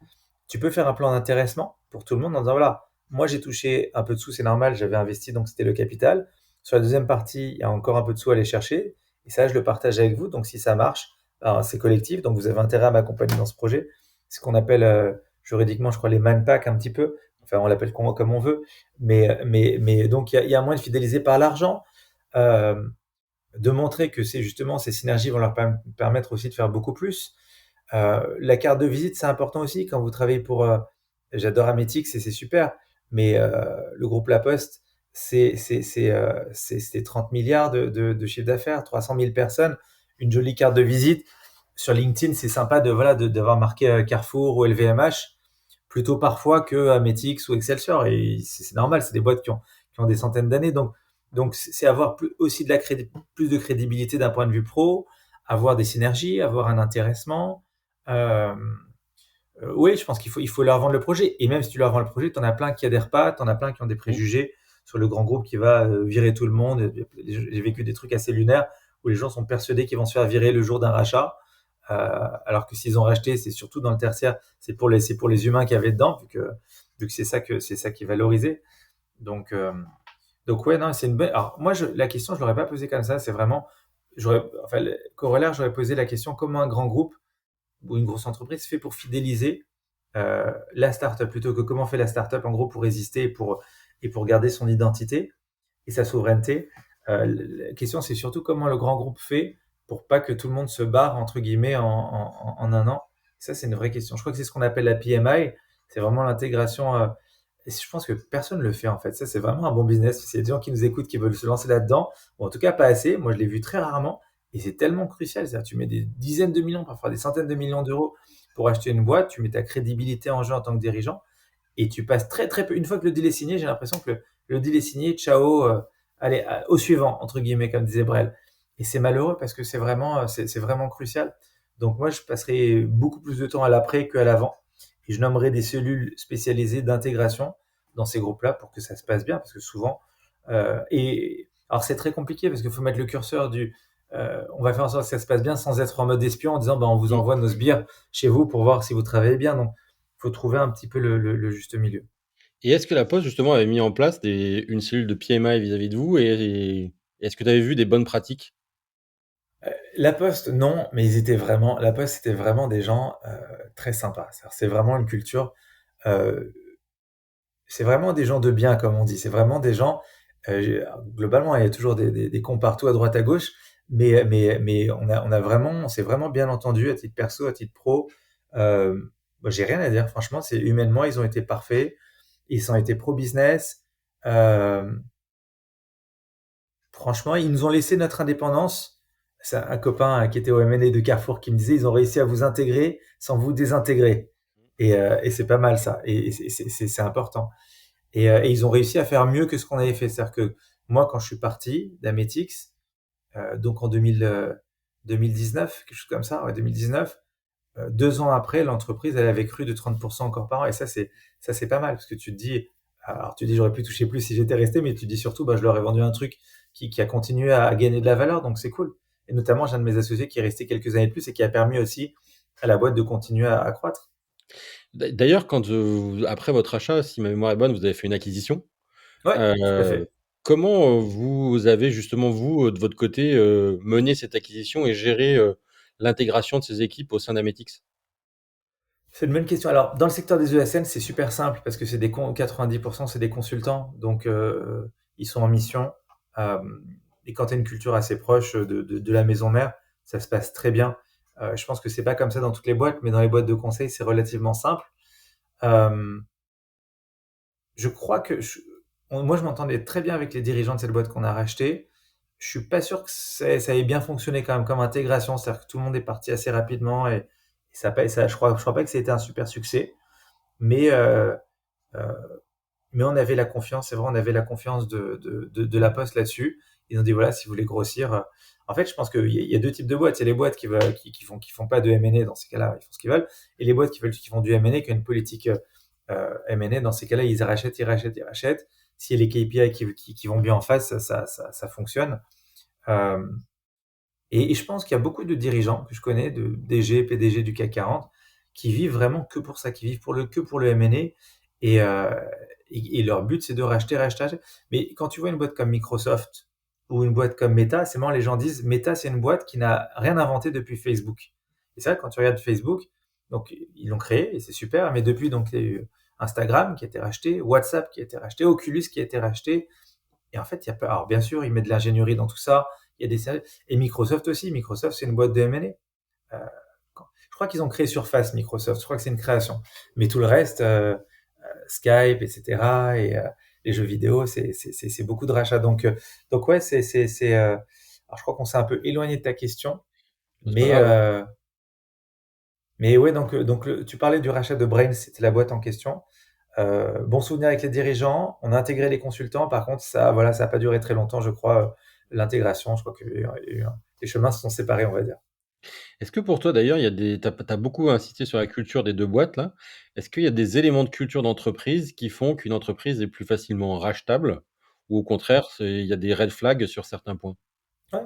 Tu peux faire un plan d'intéressement pour tout le monde en disant, voilà, moi j'ai touché un peu de sous, c'est normal, j'avais investi, donc c'était le capital. Sur la deuxième partie, il y a encore un peu de sous à aller chercher. Et ça, je le partage avec vous. Donc si ça marche, ben, c'est collectif. Donc vous avez intérêt à m'accompagner dans ce projet. C'est ce qu'on appelle juridiquement, je crois, les man pack un petit peu. Enfin, on l'appelle comme on veut. Mais donc il y a un moyen de fidéliser par l'argent. Euh, de montrer que c'est justement ces synergies vont leur permettre aussi de faire beaucoup plus. La carte de visite, c'est important aussi quand vous travaillez pour. J'adore Ametix et c'est super, mais le groupe La Poste, c'est 30 milliards de chiffre d'affaires, 300 000 personnes, une jolie carte de visite. Sur LinkedIn, c'est sympa d'avoir marqué Carrefour ou LVMH, plutôt parfois que Ametix ou Excelsior. Et c'est normal, c'est des boîtes qui ont des centaines d'années. Donc c'est avoir aussi plus de crédibilité d'un point de vue pro, avoir des synergies, avoir un intéressement. Euh, oui, je pense il faut leur vendre le projet. Et même si tu leur vends le projet, tu en as plein qui adhèrent pas, tu en as plein qui ont des Mmh. préjugés sur le grand groupe qui va virer tout le monde. J'ai vécu des trucs assez lunaires où les gens sont persuadés qu'ils vont se faire virer le jour d'un rachat. Alors que s'ils ont racheté, c'est surtout dans le tertiaire, c'est pour les humains qu'il y avait dedans, vu que c'est ça qui est valorisé. Donc, euh, donc ouais, non, c'est une bonne. Alors moi, la question, je l'aurais pas posée comme ça. C'est vraiment, enfin, le corollaire, j'aurais posé la question comment un grand groupe ou une grosse entreprise fait pour fidéliser la startup plutôt que comment fait la startup en gros pour résister et pour garder son identité et sa souveraineté. La question, c'est surtout comment le grand groupe fait pour pas que tout le monde se barre entre guillemets en un an. Ça, c'est une vraie question. Je crois que c'est ce qu'on appelle la PMI. C'est vraiment l'intégration. Et je pense que personne ne le fait en fait. Ça, c'est vraiment un bon business. S'il y a des gens qui nous écoutent qui veulent se lancer là-dedans, ou en tout cas pas assez, moi je l'ai vu très rarement, et c'est tellement crucial. C'est-à-dire, tu mets des dizaines de millions, parfois des centaines de millions d'euros pour acheter une boîte, tu mets ta crédibilité en jeu en tant que dirigeant, et tu passes très très peu. Une fois que le deal est signé, j'ai l'impression que le deal est signé, ciao, allez, au suivant, entre guillemets, comme disait Brel. Et c'est malheureux parce que c'est vraiment crucial. Donc moi, je passerai beaucoup plus de temps à l'après qu'à l'avant. Et je nommerai des cellules spécialisées d'intégration dans ces groupes-là pour que ça se passe bien. Parce que souvent, alors c'est très compliqué parce qu'il faut mettre le curseur on va faire en sorte que ça se passe bien sans être en mode espion en disant bah, on vous Mmh. envoie nos sbires chez vous pour voir si vous travaillez bien. Donc, il faut trouver un petit peu le juste milieu. Et est-ce que La Poste justement avait mis en place une cellule de PMI vis-à-vis de vous et est-ce que tu avais vu des bonnes pratiques? La Poste, non, mais la Poste, c'était vraiment des gens très sympas. C'est vraiment une culture, euh, c'est vraiment des gens de bien, comme on dit. C'est vraiment des gens, globalement, il y a toujours des cons partout à droite à gauche, mais on s'est vraiment bien entendu à titre perso, à titre pro. Euh, Moi, j'ai rien à dire, franchement, c'est humainement, ils ont été parfaits, ils ont été pro-business. Euh, Franchement, ils nous ont laissé notre indépendance. C'est un copain qui était au M&A de Carrefour qui me disait, ils ont réussi à vous intégrer sans vous désintégrer. Et c'est pas mal ça. Et c'est important. Et ils ont réussi à faire mieux que ce qu'on avait fait. C'est-à-dire que moi, quand je suis parti d'Ametix, donc en 2019, quelque chose comme ça, ouais, 2019, 2 ans après, l'entreprise, elle avait cru de 30% encore par an. Et ça, c'est pas mal parce que tu te dis, alors tu dis, j'aurais pu toucher plus si j'étais resté, mais tu te dis surtout, bah, je leur ai vendu un truc qui a continué à gagner de la valeur, donc c'est cool. Et notamment, j'ai un de mes associés qui est resté quelques années de plus et qui a permis aussi à la boîte de continuer à croître. D'ailleurs, quand après votre achat, si ma mémoire est bonne, vous avez fait une acquisition. Ouais, tout à Euh, fait. Comment vous avez justement, vous, de votre côté, mené cette acquisition et géré l'intégration de ces équipes au sein d'Ametix? C'est une bonne question. Alors, dans le secteur des ESN, c'est super simple parce que 90%, c'est des consultants. Donc, ils sont en mission. Euh, et quand tu as une culture assez proche de la maison mère, ça se passe très bien. Je pense que c'est pas comme ça dans toutes les boîtes, mais dans les boîtes de conseil, c'est relativement simple. Euh, je crois que moi, je m'entendais très bien avec les dirigeants de cette boîte qu'on a rachetée. Je suis pas sûr que ça ait bien fonctionné quand même comme intégration. C'est-à-dire que tout le monde est parti assez rapidement et je crois pas que ça a été un super succès. Mais, euh, mais on avait la confiance, c'est vrai, on avait la confiance de la Poste là-dessus. Ils ont dit, voilà, si vous voulez grossir. En fait, je pense qu'il y a deux types de boîtes. Il y a les boîtes qui font pas de M&A, dans ces cas-là, ils font ce qu'ils veulent. Et les boîtes qui font du M&A, qui ont une politique M&A, dans ces cas-là, ils rachètent, ils rachètent, ils rachètent. Si les KPI qui vont bien en face, ça fonctionne. Euh, et je pense qu'il y a beaucoup de dirigeants que je connais, de DG, PDG du CAC 40, qui vivent vraiment que pour ça, qui vivent que pour le M&A. Et leur but, c'est de racheter, racheter, racheter. Mais quand tu vois une boîte comme Microsoft ou une boîte comme Meta, c'est marrant, les gens disent Meta, c'est une boîte qui n'a rien inventé depuis Facebook. Et ça, quand tu regardes Facebook, donc ils l'ont créé et c'est super, mais depuis, donc, il y a eu Instagram qui a été racheté, WhatsApp qui a été racheté, Oculus qui a été racheté. Et en fait, il y a pas. Alors, bien sûr, ils mettent de l'ingénierie dans tout ça. Il y a des services. Et Microsoft aussi. Microsoft, c'est une boîte de M&A. Je crois qu'ils ont créé Surface, Microsoft. Je crois que c'est une création. Mais tout le reste, Skype, etc. Et les jeux vidéo, c'est beaucoup de rachats. Donc ouais, alors, je crois qu'on s'est un peu éloigné de ta question. C'est pas Mais, grave, hein. euh, mais ouais, tu parlais du rachat de Brain, c'était la boîte en question. Bon souvenir avec les dirigeants. On a intégré les consultants. Par contre, ça, voilà, ça n'a pas duré très longtemps, je crois, l'intégration. Je crois que les chemins se sont séparés, on va dire. Est-ce que pour toi, d'ailleurs, il y a t'as beaucoup insisté sur la culture des deux boîtes, là. Est-ce qu'il y a des éléments de culture d'entreprise qui font qu'une entreprise est plus facilement rachetable? Ou au contraire, il y a des red flags sur certains points? Ouais.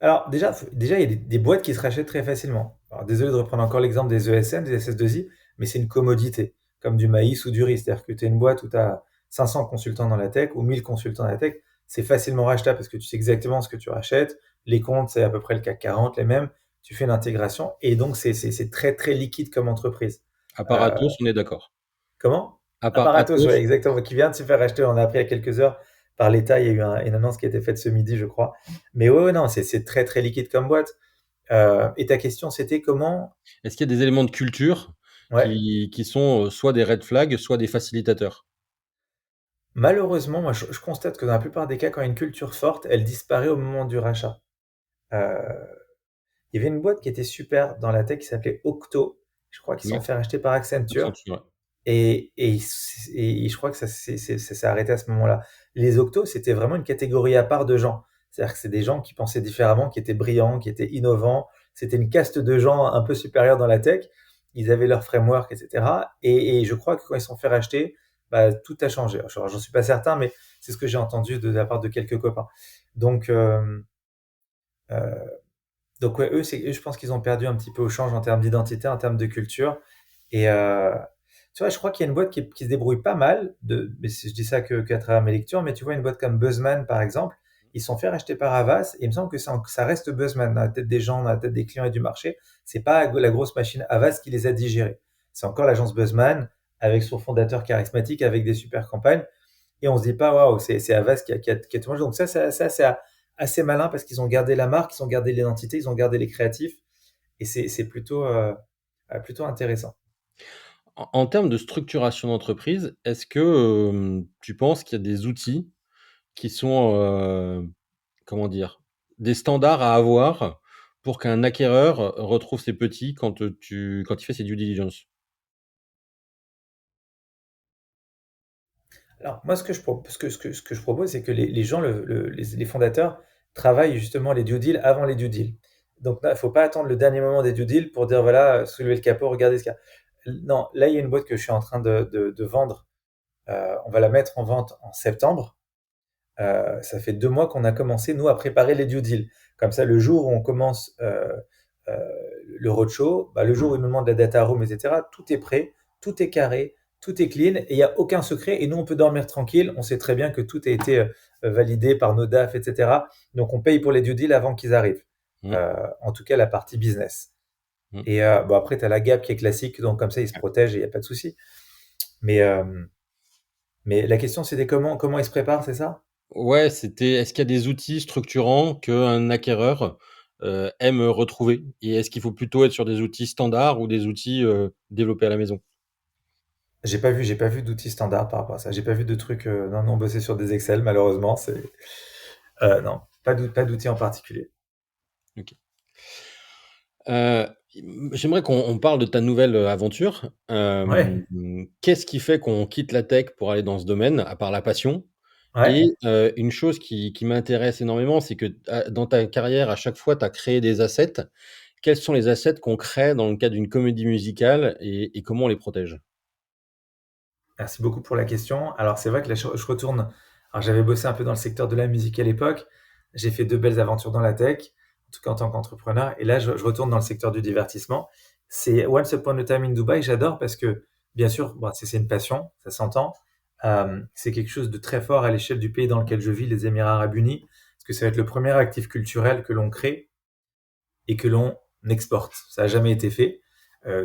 Alors déjà, il y a des boîtes qui se rachètent très facilement. Alors, désolé de reprendre encore l'exemple des ESN, des SS2I, mais c'est une commodité, comme du maïs ou du riz. C'est-à-dire que tu as une boîte où tu as 500 consultants dans la tech ou 1000 consultants dans la tech, c'est facilement rachetable parce que tu sais exactement ce que tu rachètes. Les comptes, c'est à peu près le CAC 40, les mêmes. Tu fais l'intégration et donc c'est très très liquide comme entreprise. À part Euh, Atos, on est d'accord. Comment? À part Apparatos, Atos, ouais, exactement, qui vient de se faire racheter. On a appris il y a quelques heures par l'État. Il y a eu une annonce qui a été faite ce midi, je crois. Mais ouais, ouais, non, c'est très très liquide comme boîte. Et ta question, c'était comment? est-ce qu'il y a des éléments de culture Ouais. qui sont soit des red flags, soit des facilitateurs? Malheureusement, moi, je constate que dans la plupart des cas, quand il y a une culture forte, elle disparaît au moment du rachat. Euh, il y avait une boîte qui était super dans la tech qui s'appelait Octo. Je crois qu'ils se Oui, sont fait racheter par Accenture. Accenture, ouais. Et je crois que ça s'est arrêté à ce moment-là. Les Octos, c'était vraiment une catégorie à part de gens. C'est-à-dire que c'est des gens qui pensaient différemment, qui étaient brillants, qui étaient innovants. C'était une caste de gens un peu supérieurs dans la tech. Ils avaient leur framework, etc. Et je crois que quand ils se sont fait racheter, bah, tout a changé. J'en suis pas certain, mais c'est ce que j'ai entendu de la part de quelques copains. Donc, euh, donc ouais, eux, je pense qu'ils ont perdu un petit peu au change en termes d'identité, en termes de culture. Et tu vois, je crois qu'il y a une boîte qui se débrouille pas mal, mais je dis ça qu'à travers mes lectures, mais tu vois, une boîte comme Buzzman, par exemple, ils se sont fait racheter par Havas, et il me semble que ça reste Buzzman dans la tête des gens, dans la tête des clients et du marché. C'est pas la grosse machine Havas qui les a digérés. C'est encore l'agence Buzzman, avec son fondateur charismatique, avec des super campagnes, et on se dit pas, waouh, c'est Havas qui a tout mangé. Donc ça c'est assez malin parce qu'ils ont gardé la marque, ils ont gardé l'identité, ils ont gardé les créatifs, et c'est plutôt intéressant. En termes de structuration d'entreprise, est-ce que tu penses qu'il y a des outils qui sont, comment dire, des standards à avoir pour qu'un acquéreur retrouve ses petits quand il fait ses due diligence? Alors, moi, ce que je propose, c'est que les gens, les fondateurs, travaillent justement les due deals avant les due deals. Donc, il ne faut pas attendre le dernier moment des due deals pour dire, voilà, soulever le capot, regardez ce qu'il y a. Non, là, il y a une boîte que je suis en train de vendre. On va la mettre en vente en septembre. Ça fait 2 mois qu'on a commencé, nous, à préparer les due deals. Comme ça, le jour où on commence euh, le roadshow, bah, le jour où ils nous demandent la data room, etc., tout est prêt, tout est carré, tout est clean, et il n'y a aucun secret. Et nous, on peut dormir tranquille. On sait très bien que tout a été validé par nos DAF, etc. Donc, on paye pour les due deals avant qu'ils arrivent. Mmh, En tout cas, la partie business. mmh. Et bon, après, tu as la gap qui est classique, donc comme ça, ils se protègent et il n'y a pas de souci. Mais, euh, mais la question, c'était comment ils se préparent, c'est ça? Ouais, est-ce qu'il y a des outils structurants qu'un acquéreur, aime retrouver? Et est-ce qu'il faut plutôt être sur des outils standards ou des outils, développés à la maison? J'ai pas vu d'outils standards par rapport à ça. J'ai pas vu de trucs. Non, non, bosser sur des Excel, malheureusement, non, pas d'outils en particulier. OK. J'aimerais qu'on parle de ta nouvelle aventure. Ouais, Qu'est-ce qui fait qu'on quitte la tech pour aller dans ce domaine, à part la passion? ouais. Et une chose qui m'intéresse énormément, c'est que dans ta carrière, à chaque fois, tu as créé des assets. Quels sont les assets qu'on crée dans le cadre d'une comédie musicale et comment on les protège? Merci beaucoup pour la question. Alors, c'est vrai que là, je retourne. Alors, j'avais bossé un peu dans le secteur de la musique à l'époque. J'ai fait 2 belles aventures dans la tech, en tout cas en tant qu'entrepreneur. Et là, je retourne dans le secteur du divertissement. C'est Once Upon a Time in Dubai. J'adore parce que, bien sûr, bon, c'est une passion, ça s'entend. C'est quelque chose de très fort à l'échelle du pays dans lequel je vis, les Émirats Arabes Unis, parce que ça va être le premier actif culturel que l'on crée et que l'on exporte. Ça n'a jamais été fait.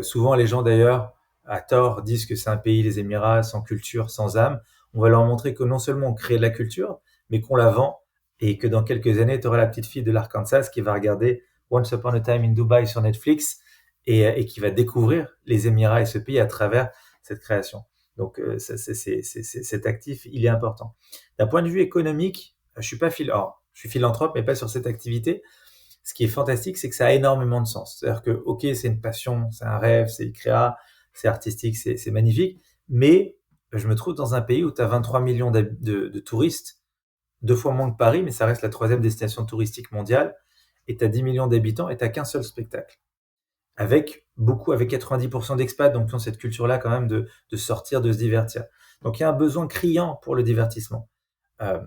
Souvent, les gens d'ailleurs, à tort, disent que c'est un pays, les Émirats, sans culture, sans âme. On va leur montrer que non seulement on crée de la culture, mais qu'on la vend et que dans quelques années, tu auras la petite fille de l'Arkansas qui va regarder Once Upon a Time in Dubai sur Netflix et qui va découvrir les Émirats et ce pays à travers cette création. Donc, cet actif, il est important. D'un point de vue économique, je suis philanthrope, mais pas sur cette activité. Ce qui est fantastique, c'est que ça a énormément de sens. C'est-à-dire que, ok, c'est une passion, c'est un rêve, c'est créa, c'est artistique, c'est magnifique, mais je me trouve dans un pays où tu as 23 millions de touristes, 2 fois moins que Paris, mais ça reste la troisième destination touristique mondiale, et tu as 10 millions d'habitants et tu qu'un seul spectacle. Avec 90% d'expats, donc qui ont cette culture-là quand même de sortir, de se divertir. Donc il y a un besoin criant pour le divertissement. Euh,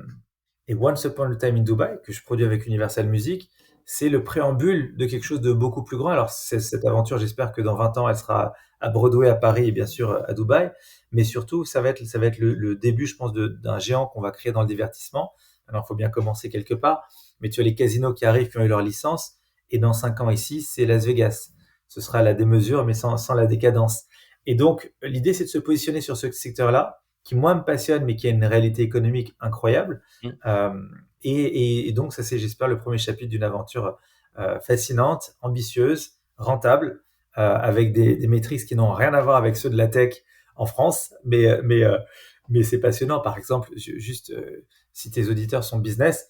et Once Upon a Time in Dubai, que je produis avec Universal Music, c'est le préambule de quelque chose de beaucoup plus grand. Alors, cette aventure, j'espère que dans 20 ans, elle sera à Broadway, à Paris et bien sûr à Dubaï. Mais surtout, ça va être le début, je pense, d'un géant qu'on va créer dans le divertissement. Alors, il faut bien commencer quelque part. Mais tu as les casinos qui arrivent, qui ont eu leur licence. Et dans 5 ans ici, c'est Las Vegas. Ce sera la démesure, mais sans la décadence. Et donc, l'idée, c'est de se positionner sur ce secteur-là, qui, moi, me passionne, mais qui a une réalité économique incroyable. Mmh. Euh, et donc, ça c'est, j'espère, le premier chapitre d'une aventure fascinante, ambitieuse, rentable, avec des métriques qui n'ont rien à voir avec ceux de la tech en France, mais c'est passionnant. Par exemple, juste si tes auditeurs sont business,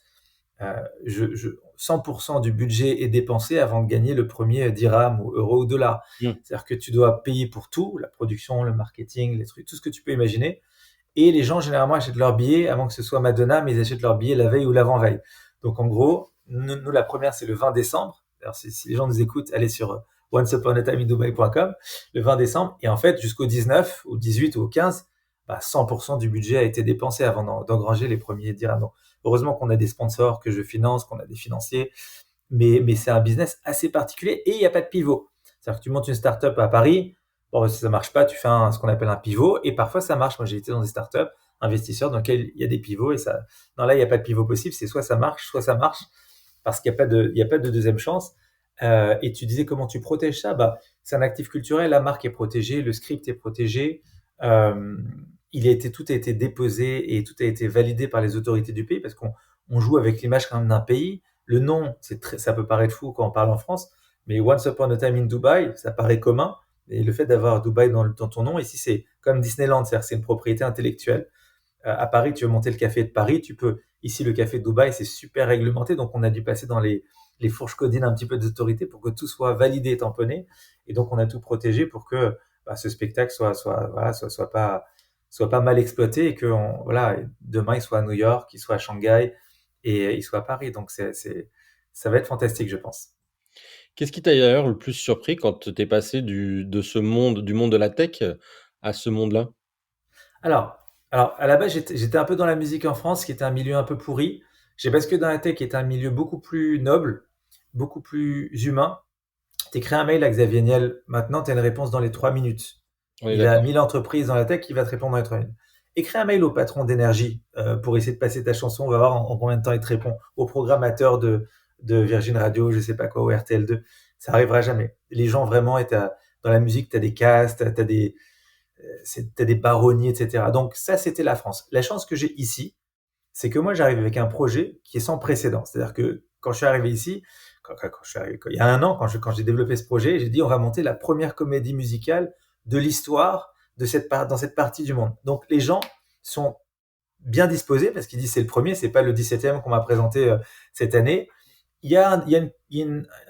100% du budget est dépensé avant de gagner le premier dirham ou euro ou dollar. Mmh. C'est-à-dire que tu dois payer pour tout, la production, le marketing, les trucs, tout ce que tu peux imaginer. Et les gens, généralement, achètent leurs billets avant que ce soit Madonna, mais ils achètent leurs billets la veille ou l'avant-veille. Donc, en gros, nous la première, c'est le 20 décembre. Alors, si les gens nous écoutent, allez sur onceupon-a-time-in-dubai.com le 20 décembre. Et en fait, jusqu'au 19, au 18 ou au 15, 100% du budget a été dépensé avant d'engranger les premiers dirhams. Donc, heureusement qu'on a des sponsors que je finance, qu'on a des financiers, mais c'est un business assez particulier et il n'y a pas de pivot. C'est-à-dire que tu montes une startup à Paris, bon, si ça marche pas, tu fais ce qu'on appelle un pivot et parfois ça marche. Moi, j'ai été dans des startups investisseurs dans lesquels il y a des pivots et ça, non, là, il n'y a pas de pivot possible. C'est soit ça marche parce qu'il n'y a pas de deuxième chance. Et tu disais comment tu protèges ça? C'est un actif culturel. La marque est protégée, le script est protégé. Euh, tout a été déposé et tout a été validé par les autorités du pays parce qu'on joue avec l'image quand même d'un pays. Le nom, ça peut paraître fou quand on parle en France, mais Once Upon a Time in Dubai, ça paraît commun. Et le fait d'avoir Dubaï dans ton nom, ici, c'est comme Disneyland, c'est-à-dire que c'est une propriété intellectuelle. À Paris, tu veux monter le café de Paris, tu peux. Ici, le café de Dubaï, c'est super réglementé, donc on a dû passer dans les fourches codines un petit peu des autorités pour que tout soit validé et tamponné. Et donc, on a tout protégé pour que ce spectacle soit pas mal exploité et que voilà, demain, il soit à New York, il soit à Shanghai et il soit à Paris. Donc, ça va être fantastique, je pense. Qu'est-ce qui t'a d'ailleurs le plus surpris quand tu es passé du monde de la tech à ce monde-là? Alors, à la base, j'étais un peu dans la musique en France, qui était un milieu un peu pourri. J'ai basculé dans la tech, qui est un milieu beaucoup plus noble, beaucoup plus humain. Tu écris un mail à Xavier Niel, maintenant tu as une réponse dans les 3 minutes. On est Il a d'accord. 1000 entreprises dans la tech, il va te répondre dans les 3 minutes. Écris un mail au patron d'énergie pour essayer de passer ta chanson, on va voir en combien de temps il te répond. Au programmateur de Virgin Radio, je sais pas quoi, au RTL2, ça arrivera jamais. Les gens vraiment, dans la musique, tu as des castes, t'as des baronniers, etc. Donc ça, c'était la France. La chance que j'ai ici, c'est que moi, j'arrive avec un projet qui est sans précédent. C'est-à-dire que quand je suis arrivé ici, il y a un an, quand j'ai développé ce projet, j'ai dit on va monter la première comédie musicale de l'histoire dans cette partie du monde. Donc les gens sont bien disposés parce qu'ils disent c'est le premier, c'est pas le 17e qu'on m'a présenté cette année. un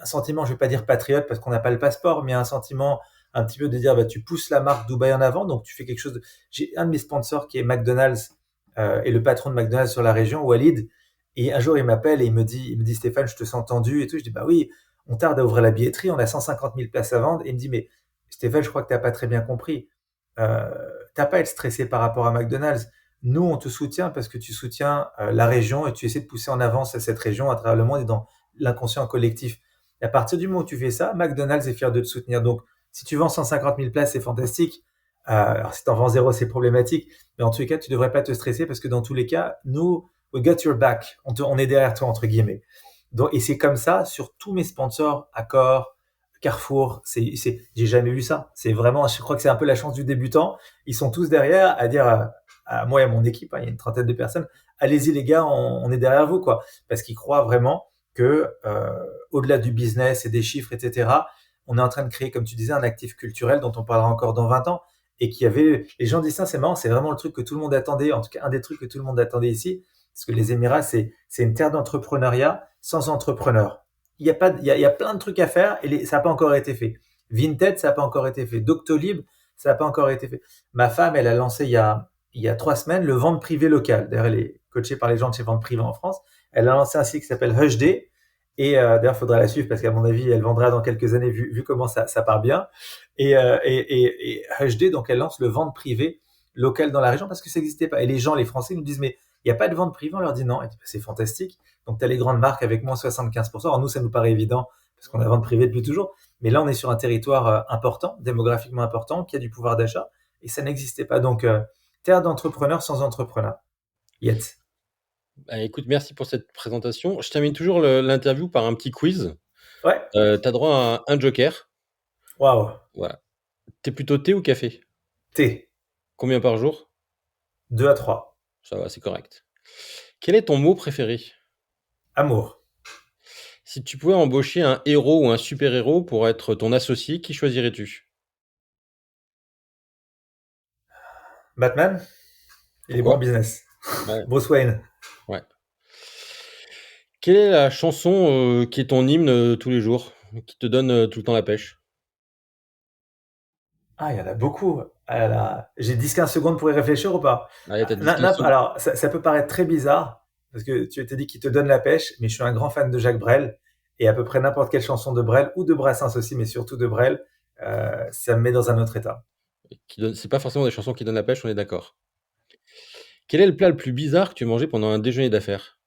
sentiment, je vais pas dire patriote parce qu'on n'a pas le passeport, mais un sentiment un petit peu de dire, bah, tu pousses la marque Dubaï en avant, donc tu fais quelque chose J'ai un de mes sponsors qui est McDonald's, et le patron de McDonald's sur la région, Walid, et un jour il m'appelle et il me dit Stéphane, je te sens tendu et tout. Je dis, bah oui, on tarde à ouvrir la billetterie, on a 150 000 places à vendre. Et il me dit, mais Stéphane, je crois que t'as pas très bien compris. Euh, T'as pas à être stressé par rapport à McDonald's. Nous, on te soutient parce que tu soutiens la région et tu essaies de pousser en avance cette région à travers le monde et dans l'inconscient collectif. Et à partir du moment où tu fais ça, McDonald's est fier de te soutenir. Donc, si tu vends 150 000 places, c'est fantastique. Alors, si tu en vends zéro, c'est problématique. Mais en tous les cas, tu devrais pas te stresser parce que dans tous les cas, nous, we got your back. On est derrière toi, entre guillemets. Donc, et c'est comme ça sur tous mes sponsors, Accor, Carrefour. J'ai jamais vu ça. C'est vraiment, je crois que c'est un peu la chance du débutant. Ils sont tous derrière à dire à moi et à mon équipe, hein, il y a une trentaine de personnes, allez-y les gars, on est derrière vous, quoi. Parce qu'ils croient vraiment que au-delà du business et des chiffres, etc., on est en train de créer, comme tu disais, un actif culturel dont on parlera encore dans 20 ans. Et qui avait, les gens disent ça, c'est marrant, c'est vraiment le truc que tout le monde attendait, en tout cas un des trucs que tout le monde attendait ici, parce que les Émirats, c'est une terre d'entrepreneuriat sans entrepreneurs. Il y a plein de trucs à faire et ça n'a pas encore été fait. Vinted, ça n'a pas encore été fait. Doctolib, ça n'a pas encore été fait. Ma femme, elle a lancé il y a 3 semaines le vente privé local. D'ailleurs, elle est coachée par les gens de chez Vente Privée en France. Elle a lancé un site qui s'appelle HD. Et d'ailleurs, il faudra la suivre parce qu'à mon avis, elle vendra dans quelques années vu comment ça part bien. Et HD, donc elle lance le vente privé local dans la région parce que ça n'existait pas. Et les gens, les Français nous disent, mais il n'y a pas de vente privée. On leur dit non. Et c'est fantastique. Donc, tu as les grandes marques avec moins 75%. Alors, nous, ça nous paraît évident parce qu'on a vente privée depuis toujours. Mais là, on est sur un territoire important, démographiquement important, qui a du pouvoir d'achat. Et ça n'existait pas. Donc, terre d'entrepreneurs sans entrepreneurs. Yet. Bah, écoute, merci pour cette présentation. Je termine toujours l'interview par un petit quiz. Ouais. Tu as droit à un joker. Waouh. Voilà. T'es plutôt thé ou café? T. Combien par jour? 2 à 3. Ça va, c'est correct. Quel est ton mot préféré? Amour. Si tu pouvais embaucher un héros ou un super-héros pour être ton associé, qui choisirais-tu? Batman. Il est bon en Pourquoi? business. Ouais, Bruce Wayne. ouais. Quelle est la chanson qui est ton hymne tous les jours, qui te donne tout le temps la pêche? Ah, il y en a beaucoup. J'ai 10-15 secondes pour y réfléchir ou pas? Allez, t'as 10-15 secondes. Alors, ça peut paraître très bizarre, parce que tu t'es dit qu'il te donne la pêche, mais je suis un grand fan de Jacques Brel, et à peu près n'importe quelle chanson de Brel, ou de Brassens aussi, mais surtout de Brel, ça me met dans un autre état. C'est pas forcément des chansons qui donnent la pêche, on est d'accord. Quel est le plat le plus bizarre que tu as mangé pendant un déjeuner d'affaires?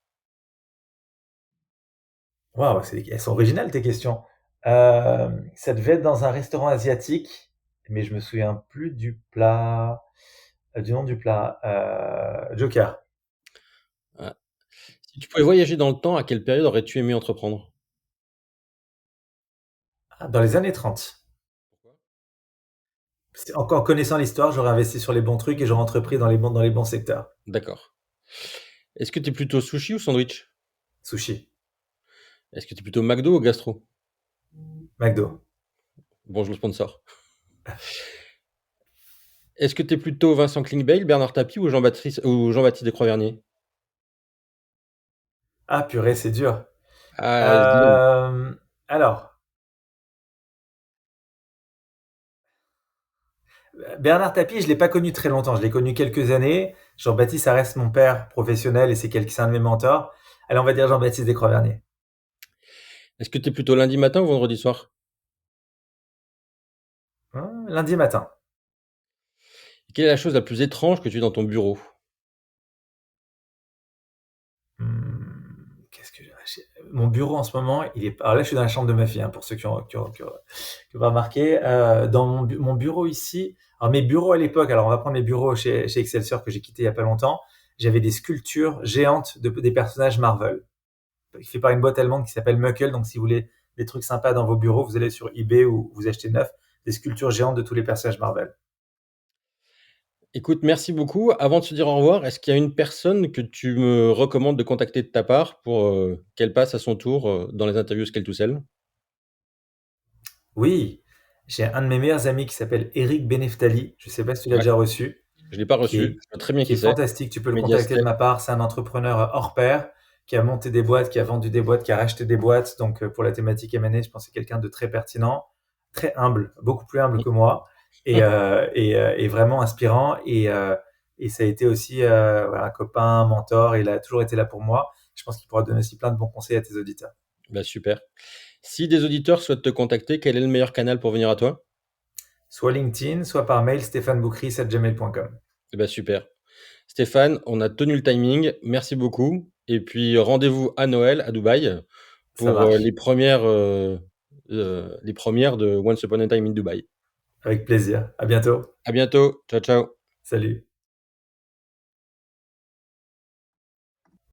Waouh, elles sont originales tes questions. Ça devait être dans un restaurant asiatique, mais je me souviens plus du nom du plat. Joker. Ah. Si tu pouvais voyager dans le temps, à quelle période aurais-tu aimé entreprendre? Ah, dans les années 30. Pourquoi? Encore connaissant l'histoire, j'aurais investi sur les bons trucs et j'aurais entrepris dans les bons secteurs. D'accord. Est-ce que tu es plutôt sushi ou sandwich? Sushi, Est-ce que tu es plutôt McDo ou gastro? McDo. Bonjour le sponsor. Est-ce que tu es plutôt Vincent Klingbeil, Bernard Tapie ou Jean-Baptiste Descroix-Vernier? Ah purée, c'est dur. Ah, dis-donc. Alors, Bernard Tapie, je l'ai pas connu très longtemps, je l'ai connu quelques années. Jean-Baptiste, ça reste mon père professionnel et c'est un de mes mentors. Allez, on va dire Jean-Baptiste Descroix-Vernier. Est-ce que tu es plutôt lundi matin ou vendredi soir? Lundi matin. Quelle est la chose la plus étrange que tu aies dans ton bureau? Qu'est-ce que Mon bureau en ce moment, alors là, je suis dans la chambre de ma fille, hein, pour ceux qui ont pas remarqué. Dans mon bureau ici, alors mes bureaux à l'époque, alors on va prendre mes bureaux chez Excelsior que j'ai quitté il y a pas longtemps. J'avais des sculptures géantes des personnages Marvel, fait par une boîte allemande qui s'appelle Muckel. Donc, si vous voulez des trucs sympas dans vos bureaux, vous allez sur eBay ou vous achetez neuf des sculptures géantes de tous les personnages Marvel. Écoute, merci beaucoup. Avant de se dire au revoir, est-ce qu'il y a une personne que tu me recommandes de contacter de ta part pour qu'elle passe à son tour dans les interviews Scale to Sell? Oui, j'ai un de mes meilleurs amis qui s'appelle Eric Beneftali. Je ne sais pas si tu l'as Ouais, déjà reçu. je ne l'ai pas qui reçu. est, Je sais très bien qui est qui c'est. fantastique. Tu peux le Media contacter de Scale. ma part. C'est un entrepreneur hors pair qui a monté des boîtes, qui a vendu des boîtes, qui a racheté des boîtes. Donc, pour la thématique M&A, je pense que c'est quelqu'un de très pertinent, très humble, beaucoup plus humble que moi, et vraiment inspirant. Et ça a été aussi voilà, un copain, un mentor. Il a toujours été là pour moi. Je pense qu'il pourra donner aussi plein de bons conseils à tes auditeurs. Bah, super. Si des auditeurs souhaitent te contacter, quel est le meilleur canal pour venir à toi? Soit LinkedIn, soit par mail, stéphaneboucris@gmail.com. Eh bah, super. Stéphane, on a tenu le timing. Merci beaucoup. Et puis, rendez-vous à Noël à Dubaï Ça pour marche. les premières de Once Upon a Time in Dubai. Avec plaisir. À bientôt. À bientôt. Ciao, ciao. Salut.